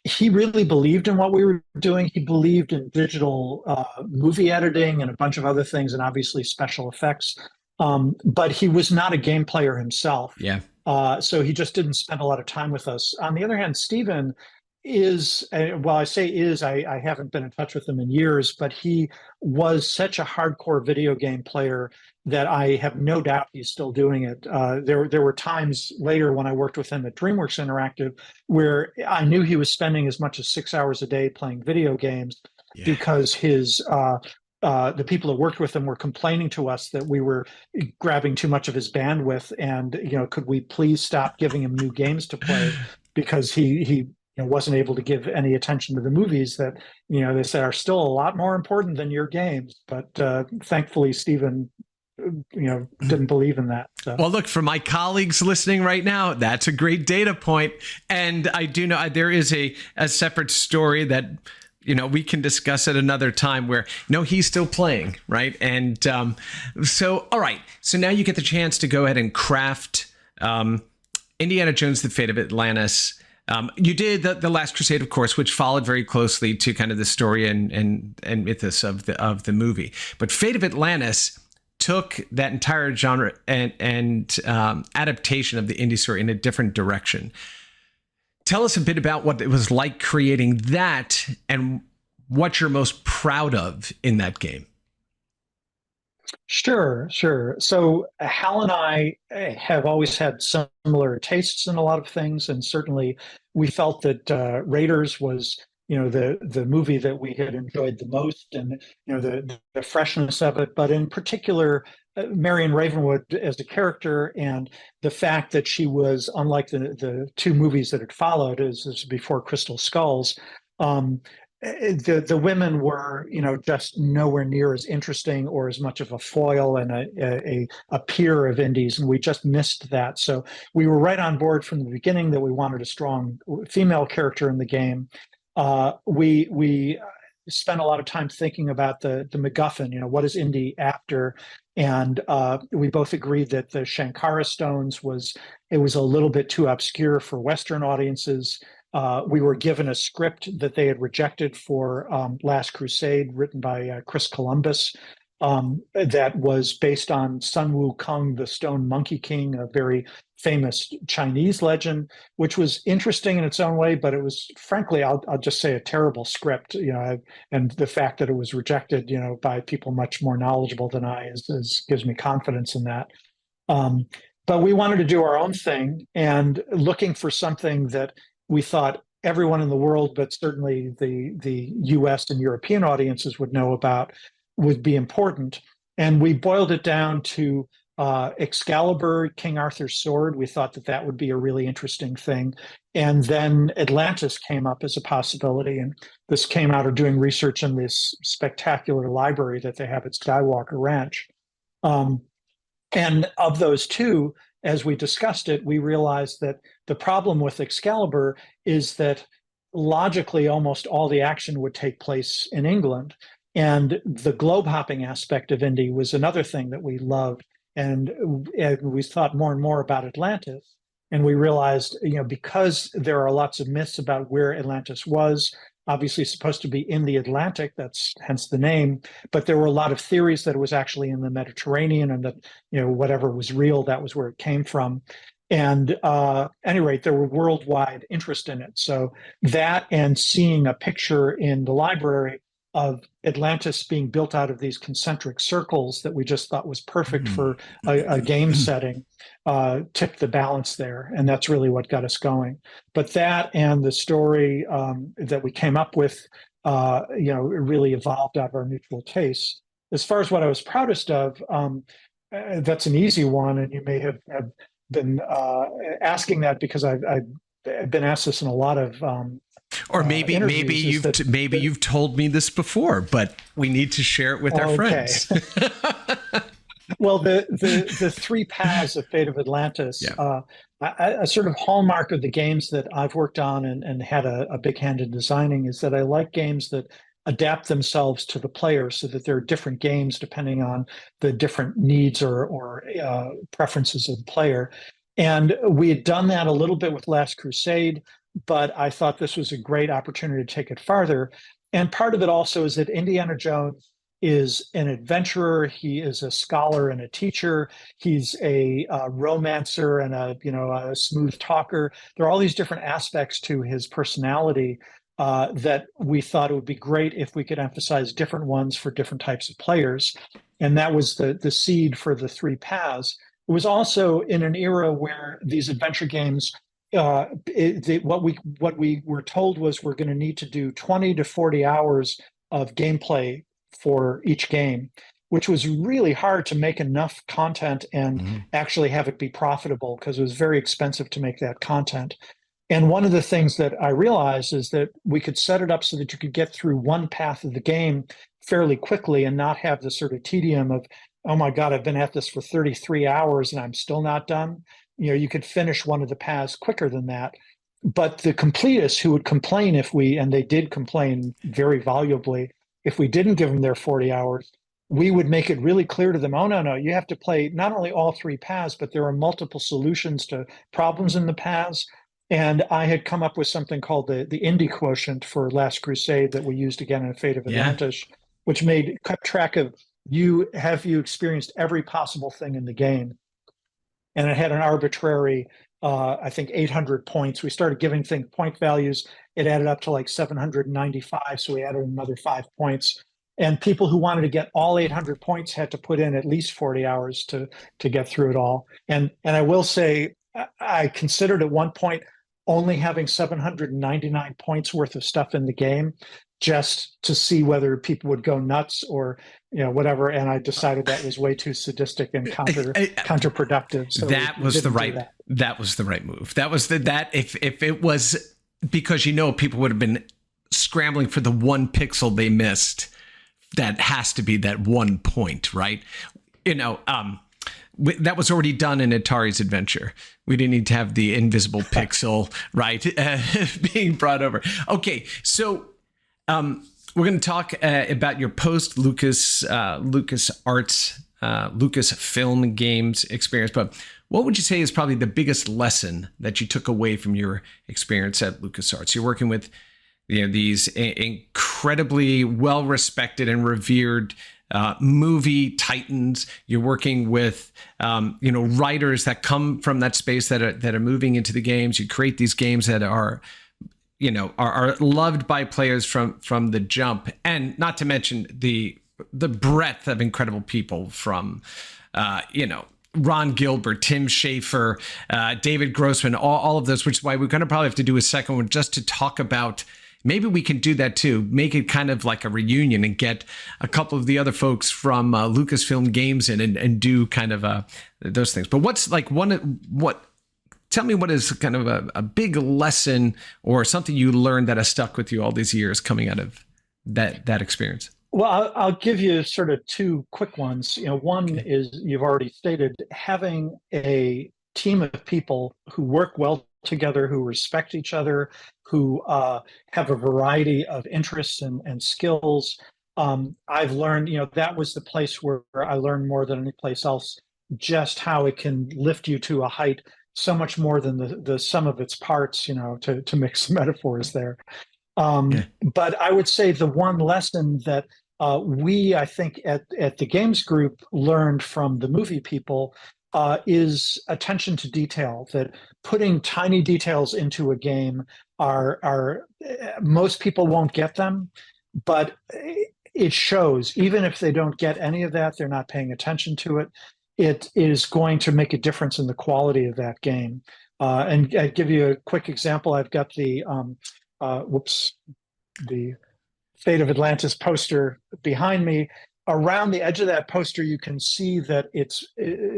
He really believed in what we were doing. He believed in digital movie editing and a bunch of other things, and obviously special effects. But he was not a game player himself.
Yeah.
So he just didn't spend a lot of time with us. On the other hand, Steven is, well, I say is, I haven't been in touch with him in years, but he was such a hardcore video game player that I have no doubt he's still doing it. There were times later when I worked with him at DreamWorks Interactive where I knew he was spending as much as 6 hours a day playing video games because his the people that worked with him were complaining to us that we were grabbing too much of his bandwidth, and could we please stop giving him new games to play because he wasn't able to give any attention to the movies that they said are still a lot more important than your games. But thankfully, Steven didn't believe in that. So.
Well, look, for my colleagues listening right now, that's a great data point. And I do know there is a separate story that we can discuss at another time where he's still playing, right? And so all right, so now you get the chance to go ahead and craft Indiana Jones: The Fate of Atlantis. You did the Last Crusade, of course, which followed very closely to kind of the story and mythos of the movie. But Fate of Atlantis took that entire genre and adaptation of the indie story in a different direction. Tell us a bit about what it was like creating that and what you're most proud of in that game.
Sure, sure. So Hal and I have always had similar tastes in a lot of things, and certainly we felt that Raiders was, the movie that we had enjoyed the most, and the freshness of it. But in particular, Marion Ravenwood as a character, and the fact that she was unlike the two movies that had followed, as before Crystal Skulls. Um, the women were just nowhere near as interesting or as much of a foil and a peer of indies, and we just missed that. So we were right on board from the beginning that we wanted a strong female character in the game. We spent a lot of time thinking about the MacGuffin. What is indie after? And we both agreed that the Shankara stones was a little bit too obscure for Western audiences. We were given a script that they had rejected for Last Crusade, written by Chris Columbus, that was based on Sun Wukong, the Stone Monkey King, a very famous Chinese legend, which was interesting in its own way, but it was, frankly, I'll just say, a terrible script. And the fact that it was rejected, by people much more knowledgeable than I gives me confidence in that. Um, but we wanted to do our own thing, and looking for something that we thought everyone in the world, but certainly the U.S. and European audiences would know about, would be important. And we boiled it down to Excalibur, King Arthur's sword. We thought that would be a really interesting thing. And then Atlantis came up as a possibility. And this came out of doing research in this spectacular library that they have at Skywalker Ranch. And of those two, as we discussed it, we realized that the problem with Excalibur is that logically almost all the action would take place in England. And the globe hopping aspect of Indy was another thing that we loved. And we thought more and more about Atlantis. And we realized, because there are lots of myths about where Atlantis was, obviously supposed to be in the Atlantic, that's hence the name, but there were a lot of theories that it was actually in the Mediterranean, and that, whatever was real, that was where it came from. And at any rate, there were worldwide interest in it. So that, and seeing a picture in the library of Atlantis being built out of these concentric circles that we just thought was perfect for a game setting, tipped the balance there. And that's really what got us going. But that and the story that we came up with, it really evolved out of our mutual tastes. As far as what I was proudest of, that's an easy one. And you may have been asking that because I've been asked this in a lot of
or maybe you've told me this before, but we need to share it with our friends.
Well, the three paths of Fate of Atlantis,
yeah.
A sort of hallmark of the games that I've worked on and had a big hand in designing is that I like games that adapt themselves to the player, so that there are different games depending on the different needs or preferences of the player. And we had done that a little bit with Last Crusade, but I thought this was a great opportunity to take it farther. And part of it also is that Indiana Jones is an adventurer. He is a scholar and a teacher. He's a romancer and a smooth talker. There are all these different aspects to his personality that we thought it would be great if we could emphasize different ones for different types of players. And that was the seed for the three paths. It was also in an era where these adventure games, what we were told was we're going to need to do 20 to 40 hours of gameplay for each game, which was really hard to make enough content and actually have it be profitable, because it was very expensive to make that content. And one of the things that I realized is that we could set it up so that you could get through one path of the game fairly quickly and not have the sort of tedium of, oh my God, I've been at this for 33 hours and I'm still not done. You could finish one of the paths quicker than that. But the completists who would complain and they did complain very volubly, if we didn't give them their 40 hours, we would make it really clear to them, oh, no, you have to play not only all three paths, but there are multiple solutions to problems in the paths. And I had come up with something called the indie quotient for Last Crusade that we used again in Fate of Atlantis, which kept track of have you experienced every possible thing in the game. And it had an arbitrary, I think, 800 points. We started giving things point values. It added up to like 795, so we added another 5 points. And people who wanted to get all 800 points had to put in at least 40 hours to get through it all. And I will say, I considered at one point only having 799 points worth of stuff in the game just to see whether people would go nuts or whatever. And I decided that was way too sadistic and counterproductive. So
that was the right move. That was if it was because people would have been scrambling for the one pixel they missed. That has to be that 1 point, right? That was already done in Atari's Adventure. We didn't need to have the invisible pixel, right, being brought over. Okay, so we're going to talk about your post LucasArts, Lucasfilm games experience. But what would you say is probably the biggest lesson that you took away from your experience at LucasArts? You're working with these incredibly well-respected and revered movie titans. You're working with writers that come from that space that are moving into the games. You create these games that are loved by players from the jump, and not to mention the breadth of incredible people from Ron Gilbert, Tim Schafer, David Grossman, all of those, which is why we're going to probably have to do a second one just to talk about. Maybe we can do that too, make it kind of like a reunion and get a couple of the other folks from Lucasfilm Games in and do kind of those things. But what's like tell me what is kind of a big lesson or something you learned that has stuck with you all these years coming out of that experience?
Well, I'll give you sort of two quick ones. One is you've already stated, having a team of people who work well together, who respect each other, who have a variety of interests and skills. I've learned, that was the place where I learned more than any place else, just how it can lift you to a height so much more than the sum of its parts, to mix metaphors there. But I would say the one lesson that I think at the games group learned from the movie people is attention to detail. That putting tiny details into a game are most people won't get them, but it shows. Even if they don't get any of that, they're not paying attention to it. It is going to make a difference in the quality of that game. And I'll give you a quick example. I've got the Fate of Atlantis poster behind me. Around the edge of that poster, you can see that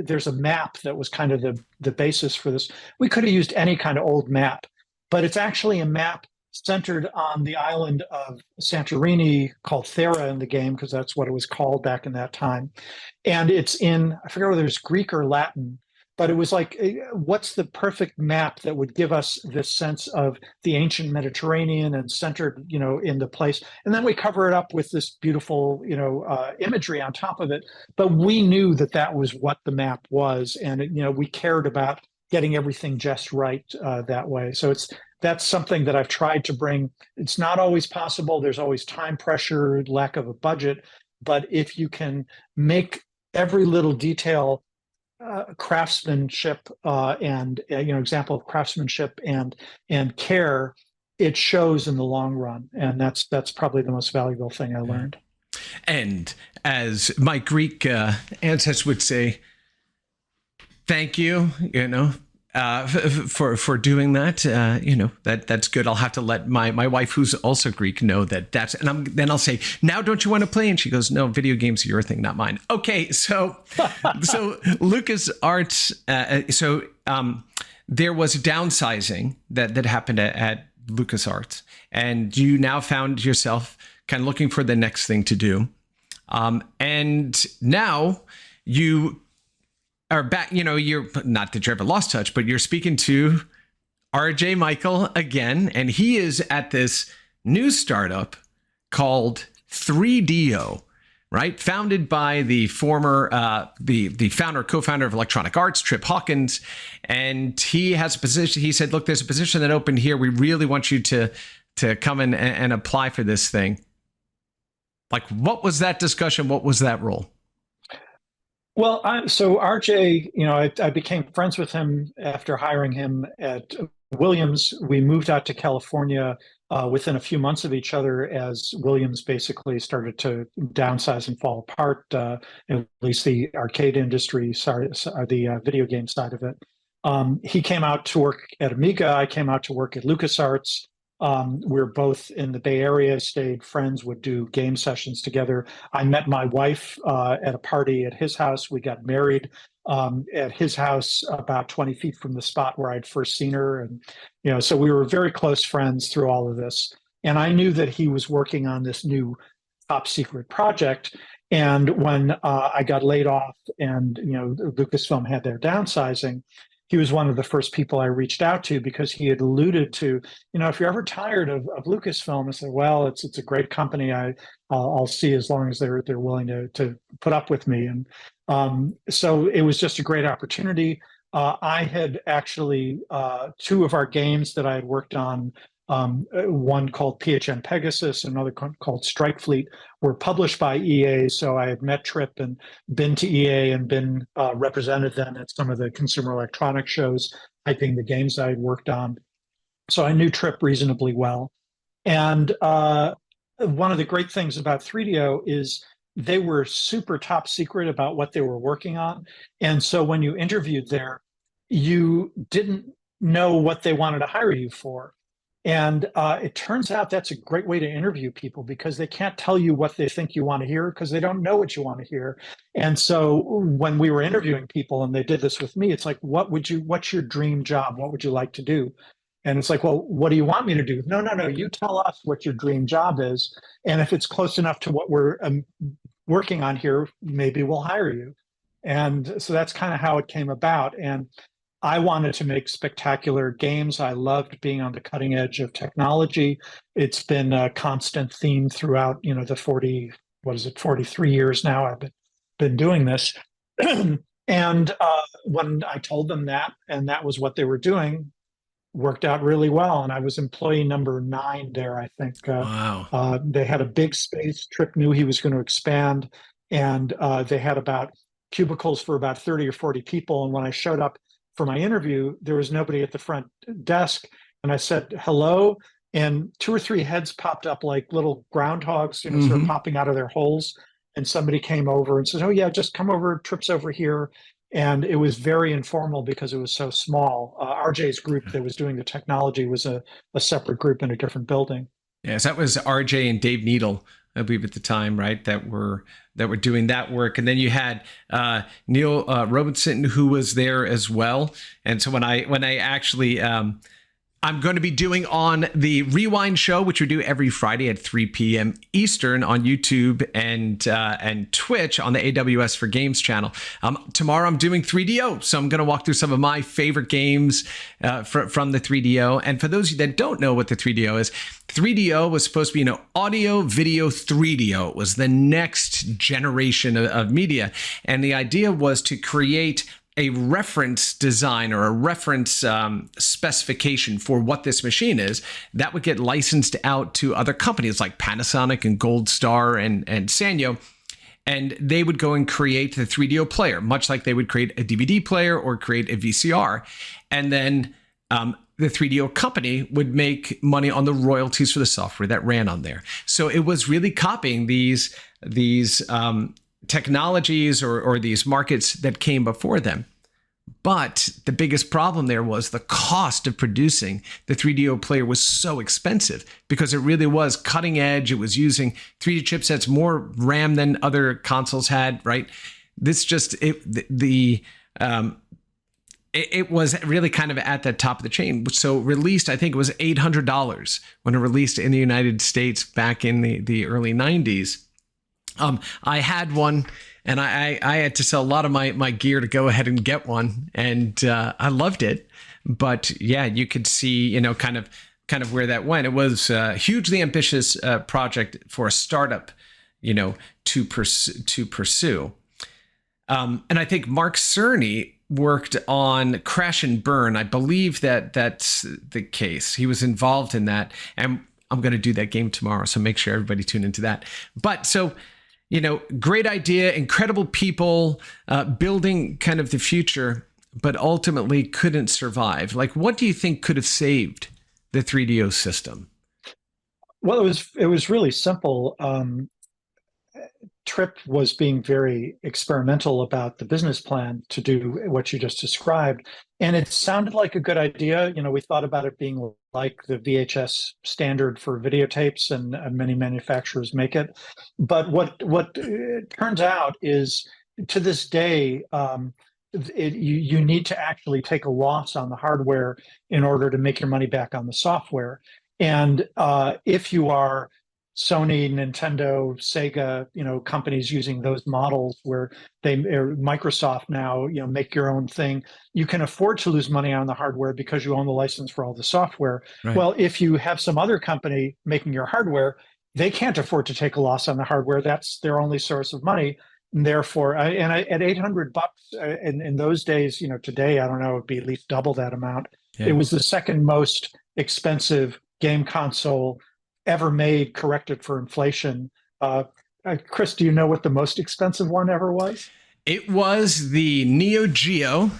there's a map that was kind of the basis for this. We could have used any kind of old map, but it's actually a map centered on the island of Santorini called Thera in the game, because that's what it was called back in that time. And it's in, I forget whether it's Greek or Latin, but it was like, what's the perfect map that would give us this sense of the ancient Mediterranean and centered, in the place? And then we cover it up with this beautiful, imagery on top of it. But we knew that was what the map was. And, we cared about getting everything just right that way. So that's something that I've tried to bring. It's not always possible. There's always time pressure, lack of a budget. But if you can make every little detail craftsmanship and example of craftsmanship and care, it shows in the long run, and that's probably the most valuable thing I learned.
And as my Greek ancestors would say, thank you, for doing that. That's good. I'll have to let my wife, who's also Greek, know that's, and then I'll say, now don't you want to play? And she goes, no, video games are your thing, not mine. Okay, so LucasArts. There was downsizing that happened at LucasArts, and you now found yourself kind of looking for the next thing to do, and now you are back, you're not that you ever lost touch, but you're speaking to RJ Michael again, and he is at this new startup called 3DO, right? Founded by the former, the co-founder of Electronic Arts, Trip Hawkins. And he has a position. He said, look, there's a position that opened here. We really want you to come in and apply for this thing. Like, what was that discussion? What was that role?
Well, so RJ, I became friends with him after hiring him at Williams. We moved out to California within a few months of each other as Williams basically started to downsize and fall apart, at least the arcade industry, sorry, the video game side of it. He came out to work at Amiga. I came out to work at LucasArts. We're both in the Bay Area, stayed friends, would do game sessions together. I met my wife at a party at his house. We got married at his house about 20 feet from the spot where I'd first seen her. And, so we were very close friends through all of this. And I knew that he was working on this new top secret project. And when I got laid off and, Lucasfilm had their downsizing, he was one of the first people I reached out to because he had alluded to, if you're ever tired of Lucasfilm, I said, well, it's a great company. I'll see as long as they're willing to put up with me. And so it was just a great opportunity. I had actually two of our games that I had worked on, one called PHM Pegasus, another called Strike Fleet, were published by EA. So I had met Trip and been to EA and been represented them at some of the consumer electronics shows, hyping the games I had worked on. So I knew Trip reasonably well. And one of the great things about 3DO is they were super top secret about what they were working on. And so when you interviewed there, you didn't know what they wanted to hire you for. And it turns out that's a great way to interview people because they can't tell you what they think you want to hear because they don't know what you want to hear. And so when we were interviewing people and they did this with me, it's like, what's your dream job? What would you like to do? And it's like, well, what do you want me to do? No. You tell us what your dream job is. And if it's close enough to what we're working on here, maybe we'll hire you. And so that's kind of how it came about. And I wanted to make spectacular games. I loved being on the cutting edge of technology. It's been a constant theme throughout, the 43 years now I've been doing this. And when I told them that, and that was what they were doing, worked out really well. And I was employee number 9 there, I think.
Wow.
They had a big space. Trip knew he was going to expand. And they had about cubicles for about 30 or 40 people. And when I showed up for my interview, there was nobody at the front desk. And I said, hello. And 2 or 3 heads popped up like little groundhogs, sort of popping out of their holes. And somebody came over and said, oh, yeah, just come over, Trips over here. And it was very informal because it was so small. RJ's group that was doing the technology was a separate group in a different building.
Yes, that was RJ and Dave Needle, I believe, at the time, right? That were doing that work, and then you had Neil Robinson, who was there as well. And so when I actually I'm going to be doing on the Rewind show, which we do every Friday at 3 p.m. Eastern on YouTube and Twitch on the AWS for Games channel. Tomorrow I'm doing 3DO, so I'm going to walk through some of my favorite games from the 3DO. And for those of you that don't know what the 3DO is, 3DO was supposed to be audio, video 3DO. It was the next generation of media. And the idea was to create a reference design or a reference specification for what this machine is that would get licensed out to other companies like Panasonic and Gold Star and Sanyo. And they would go and create the 3DO player, much like they would create a DVD player or create a VCR. And then the 3DO company would make money on the royalties for the software that ran on there. So it was really copying these technologies or these markets that came before them. But the biggest problem there was the cost of producing the 3DO player was so expensive because it really was cutting edge. It was using 3D chipsets, more RAM than other consoles had, right? This just, it was really kind of at the top of the chain. So released, I think it was $800 when it released in the United States back in the early 90s. I had one, and I had to sell a lot of my gear to go ahead and get one, and I loved it. But yeah, you could see, kind of where that went. It was a hugely ambitious project for a startup, to pursue. And I think Mark Cerny worked on Crash and Burn. I believe that's the case. He was involved in that, and I'm going to do that game tomorrow, so make sure everybody tune into that. But so, great idea, incredible people, building kind of the future, but ultimately couldn't survive. Like, what do you think could have saved the 3DO system?
Well, it was really simple. Trip was being very experimental about the business plan to do what you just described. And it sounded like a good idea. We thought about it being like the VHS standard for videotapes, and many manufacturers make it. But what it turns out is, to this day, you need to actually take a loss on the hardware in order to make your money back on the software. And if you are Sony, Nintendo, Sega, companies using those models where Microsoft now, make your own thing, you can afford to lose money on the hardware because you own the license for all the software.
Right.
Well, if you have some other company making your hardware, they can't afford to take a loss on the hardware. That's their only source of money. And therefore, at $800 in those days, today, I don't know, it'd be at least double that amount. Yeah. It was the second most expensive game console ever made, corrected for inflation. Chris, do you know what the most expensive one ever was?
It was the Neo Geo,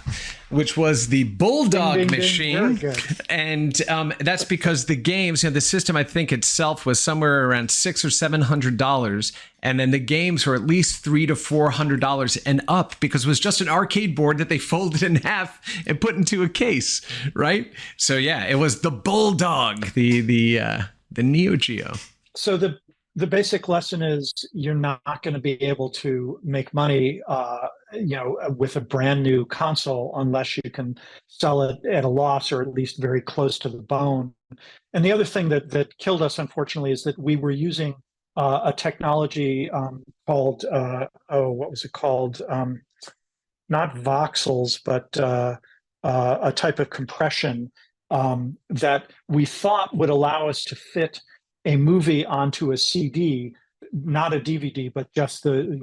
which was the Bulldog
ding, ding,
machine.
Very good.
And that's because the games, the system, I think itself was somewhere around $600 or $700. And then the games were at least $300 to $400 and up, because it was just an arcade board that they folded in half and put into a case, right? So yeah, it was the Bulldog, the Neo Geo.
So the basic lesson is, you're not going to be able to make money, with a brand new console unless you can sell it at a loss, or at least very close to the bone. And the other thing that killed us, unfortunately, is that we were using a technology called what was it called? Not voxels, but a type of compression that we thought would allow us to fit a movie onto a CD, not a DVD, but just the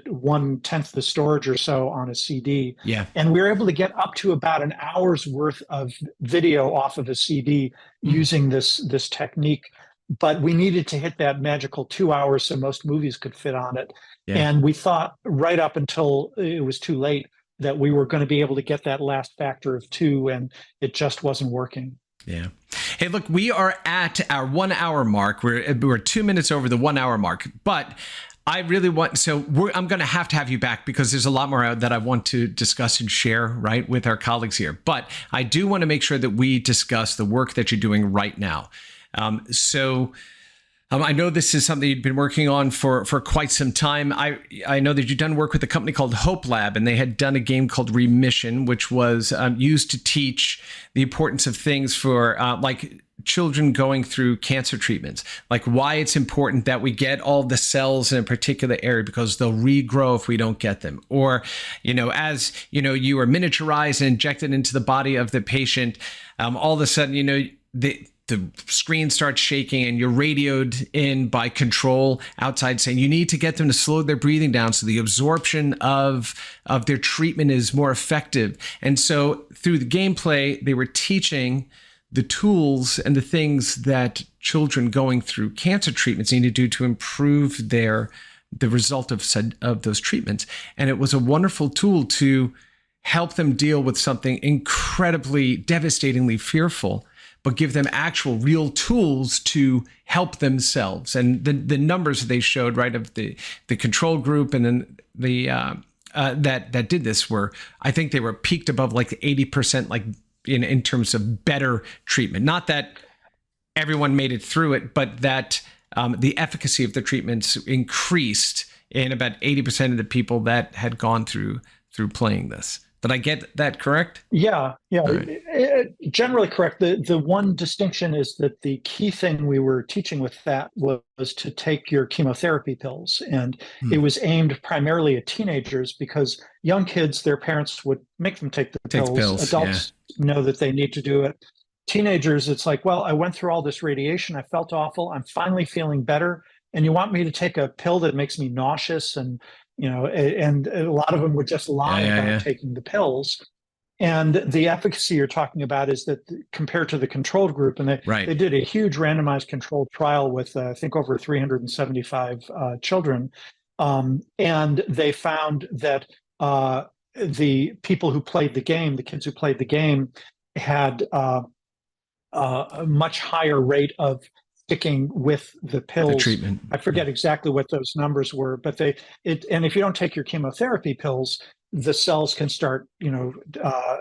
1/10 the storage or so on a CD.
Yeah.
And we were able to get up to about an hour's worth of video off of a CD using this technique. But we needed to hit that magical 2 hours so most movies could fit on it. Yeah. And we thought right up until it was too late that we were going to be able to get that last factor of 2, and it just wasn't working.
Yeah. Hey, look, we are at our 1 hour mark. We're 2 minutes over the 1 hour mark, but I really want, I'm going to have you back, because there's a lot more that I want to discuss and share, right, with our colleagues here. But I do want to make sure that we discuss the work that you're doing right now. I know this is something you've been working on for quite some time. I know that you've done work with a company called Hope Lab, and they had done a game called Remission, which was used to teach the importance of things for like children going through cancer treatments, like why it's important that we get all the cells in a particular area, because they'll regrow if we don't get them. Or, as you are miniaturized and injected into the body of the patient, all of a sudden, the screen starts shaking, and you're radioed in by control outside saying you need to get them to slow their breathing down so the absorption of their treatment is more effective. And so through the gameplay, they were teaching the tools and the things that children going through cancer treatments need to do to improve the result of those treatments. And it was a wonderful tool to help them deal with something incredibly, devastatingly fearful, but give them actual real tools to help themselves. And the numbers they showed, right, of the control group and then the that did this were, I think they were peaked above like 80%, like in terms of better treatment. Not that everyone made it through it, but that the efficacy of the treatments increased in about 80% of the people that had gone through playing this. Did I get that correct?
Yeah.
Right.
Generally correct. The one distinction is that the key thing we were teaching with that was to take your chemotherapy pills. And it was aimed primarily at teenagers, because young kids, their parents would make them take the pills. Adults know that they need to do it. Teenagers, it's like, well, I went through all this radiation. I felt awful. I'm finally feeling better. And you want me to take a pill that makes me nauseous, and and a lot of them would just lie about taking the pills. And the efficacy you're talking about is that compared to the controlled group, and they did a huge randomized controlled trial with, I think, over 375 children. And they found that the people who played the game, the kids who played the game, had a much higher rate of sticking with the
The
pills.
treatment.
I forget exactly what those numbers were, but and if you don't take your chemotherapy pills, the cells can start,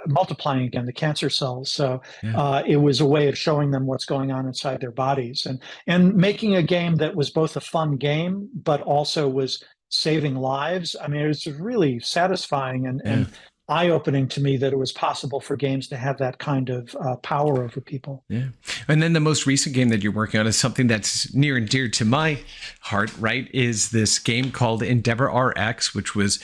multiplying again, the cancer cells. So
Yeah.
it was a way of showing them what's going on inside their bodies, and making a game that was both a fun game, but also was saving lives. I mean, it was really satisfying
Yeah.
and eye-opening to me that it was possible for games to have that kind of power over people.
Yeah. And then the most recent game that you're working on is something that's near and dear to my heart, right? Is this game called Endeavor RX, which was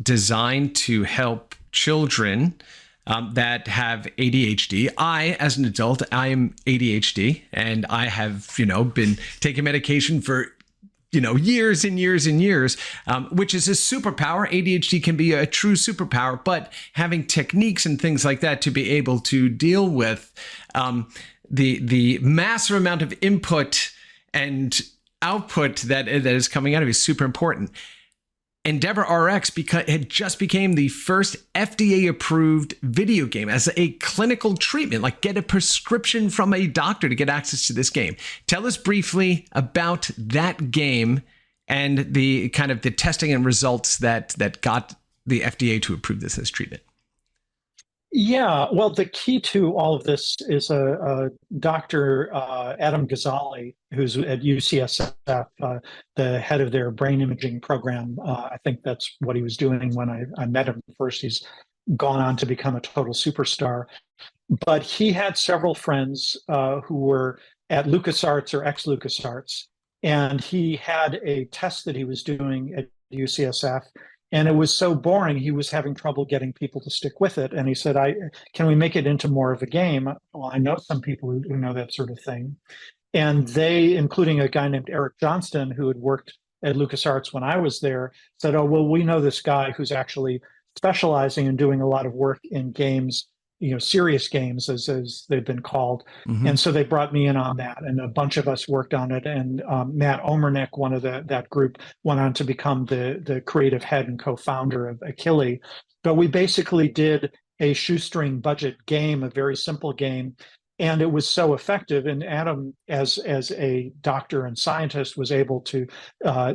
designed to help children that have ADHD. I, as an adult, I am ADHD, and I have, been taking medication for years and years and years, which is a superpower. ADHD can be a true superpower, but having techniques and things like that to be able to deal with the massive amount of input and output that is coming out of it is super important. Endeavor RX had just became the first FDA-approved video game as a clinical treatment, like get a prescription from a doctor to get access to this game. Tell us briefly about that game and the kind of the testing and results that got the FDA to approve this as treatment.
Yeah, well, the key to all of this is a Dr. Adam Ghazali, who's at UCSF, the head of their brain imaging program. I think that's what he was doing when I met him first. He's gone on to become a total superstar. But he had several friends who were at LucasArts or ex-LucasArts, and he had a test that he was doing at UCSF. And it was so boring, he was having trouble getting people to stick with it. And he said, can we make it into more of a game? Well, I know some people who know that sort of thing. And they, including a guy named Eric Johnston, who had worked at LucasArts when I was there, said, oh, well, we know this guy who's actually specializing and doing a lot of work in games, serious games as they've been called.
Mm-hmm.
And so they brought me in on that, and a bunch of us worked on it. And Matt Omernick, one of that group, went on to become the creative head and co-founder of Achille. But we basically did a shoestring budget game, a very simple game. And it was so effective. And Adam, as a doctor and scientist, was able to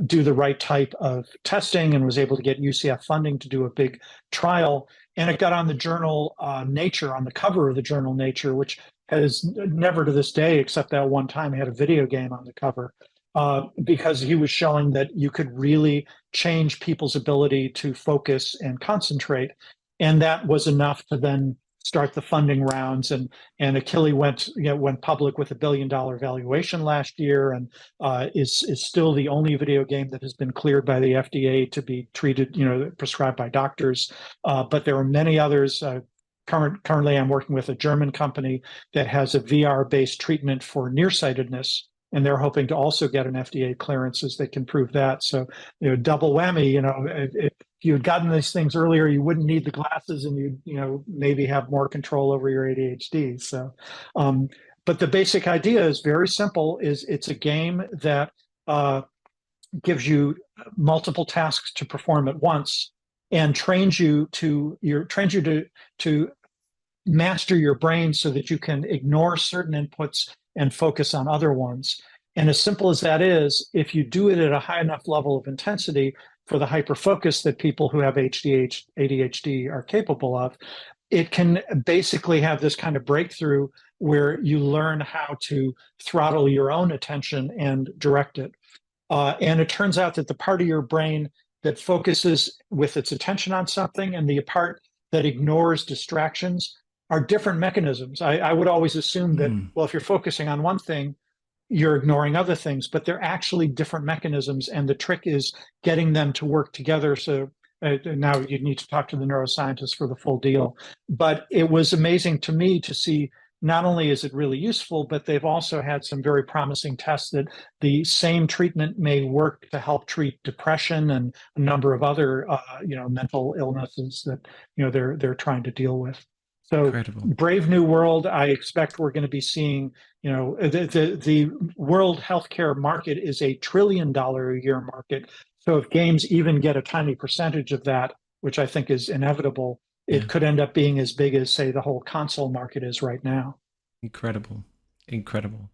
do the right type of testing and was able to get UCF funding to do a big trial. And it got on the journal Nature, on the cover of the journal Nature, which has never to this day, except that one time, had a video game on the cover, because he was showing that you could really change people's ability to focus and concentrate. And that was enough to then start the funding rounds, and Achille went public with $1 billion valuation last year, and is still the only video game that has been cleared by the FDA to be treated, prescribed by doctors. But there are many others. Currently, I'm working with a German company that has a VR-based treatment for nearsightedness, and they're hoping to also get an FDA clearance as they can prove that. So, double whammy. If you had gotten these things earlier, you wouldn't need the glasses, and you'd maybe have more control over your ADHD. So, but the basic idea is very simple: it's a game that gives you multiple tasks to perform at once, and trains you to master your brain so that you can ignore certain inputs and focus on other ones. And as simple as that is, if you do it at a high enough level of intensity for the hyperfocus that people who have ADHD are capable of, it can basically have this kind of breakthrough where you learn how to throttle your own attention and direct it. And it turns out that the part of your brain that focuses with its attention on something and the part that ignores distractions are different mechanisms. I would always assume that, well, if you're focusing on one thing, you're ignoring other things, but they're actually different mechanisms. And the trick is getting them to work together. So now you need to talk to the neuroscientists for the full deal. But it was amazing to me to see, not only is it really useful, but they've also had some very promising tests that the same treatment may work to help treat depression and a number of other, mental illnesses that, they're trying to deal with. So
Incredible.
Brave New World, I expect we're going to be seeing, the world healthcare market is $1 trillion a year market. So if games even get a tiny percentage of that, which I think is inevitable,
Yeah.
it could end up being as big as, say, the whole console market is right now.
Incredible. Incredible.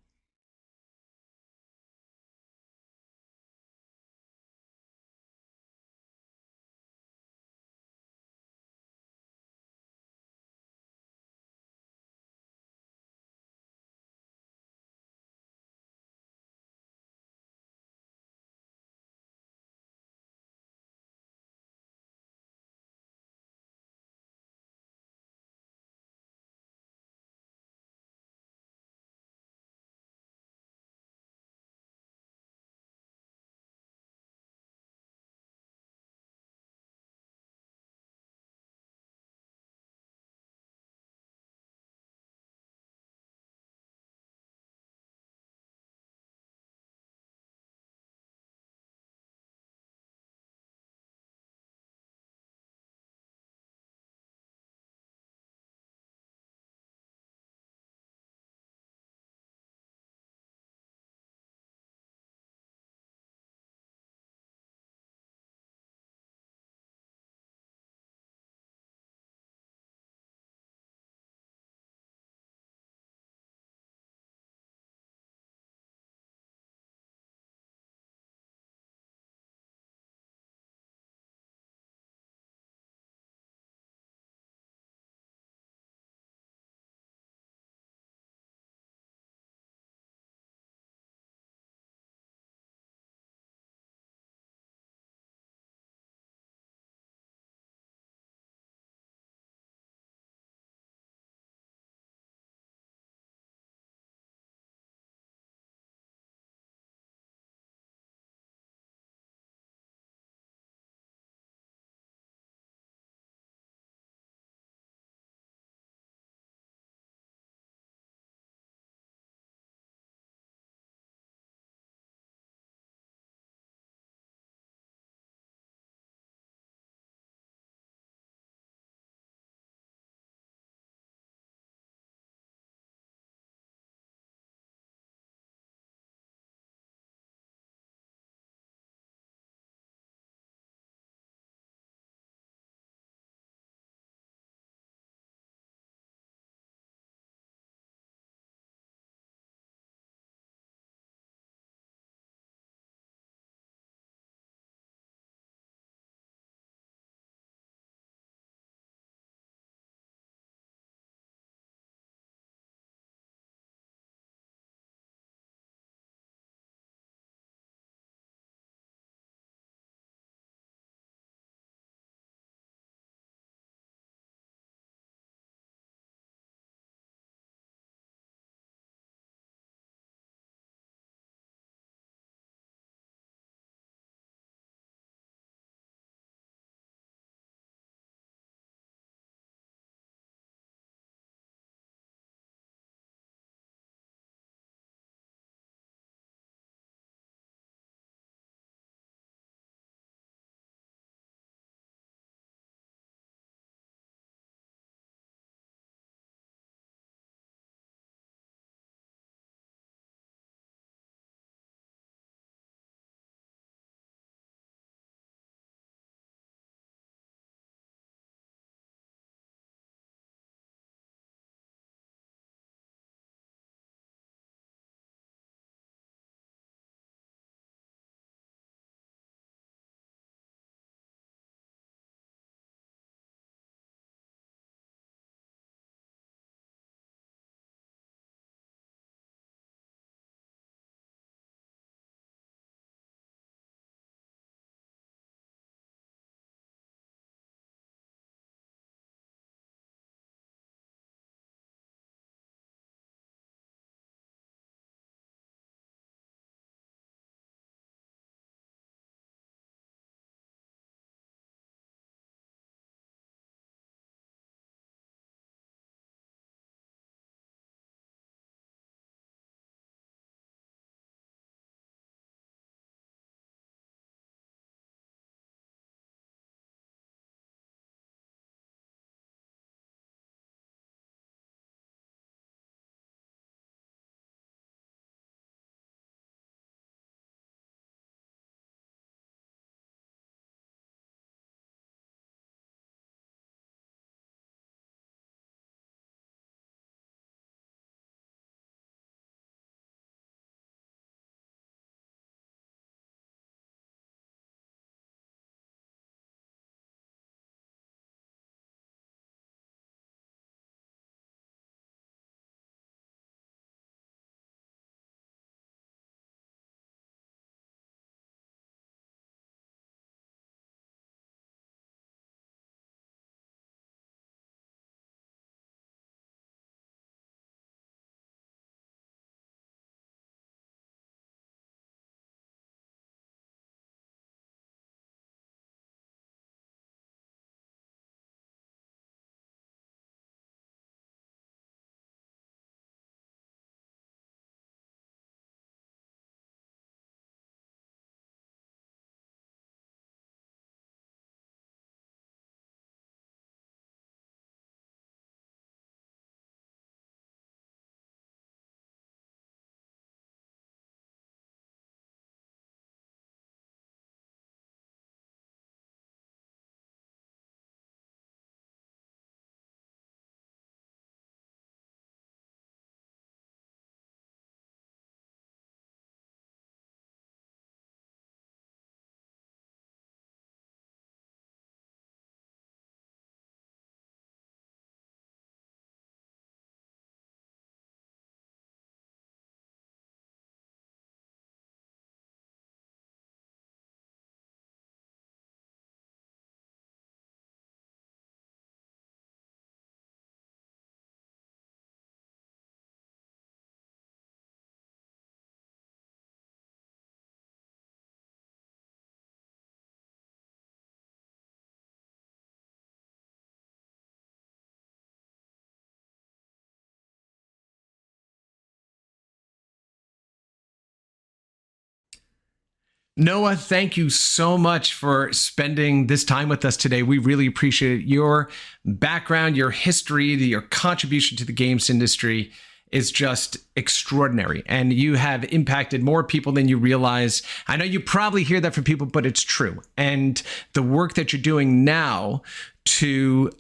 Noah, thank you so much for spending this time with us today. We really appreciate your background, your history, your contribution to the games industry is just extraordinary. And you have impacted more people than you realize. I know you probably hear that from people, but it's true. And the work that you're doing now to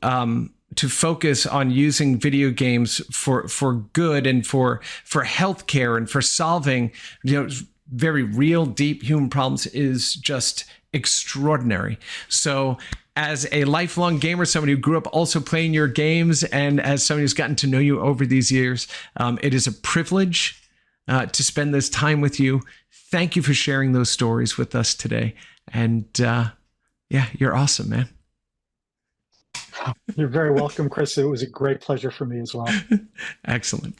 focus on using video games for good and for healthcare and for solving, very real, deep human problems is just extraordinary. So as a lifelong gamer, somebody who grew up also playing your games, and as somebody who's gotten to know you over these years, it is a privilege to spend this time with you. Thank you for sharing those stories with us today. And yeah, you're awesome, man.
You're very welcome, Chris. It was a great pleasure for me as well.
Excellent.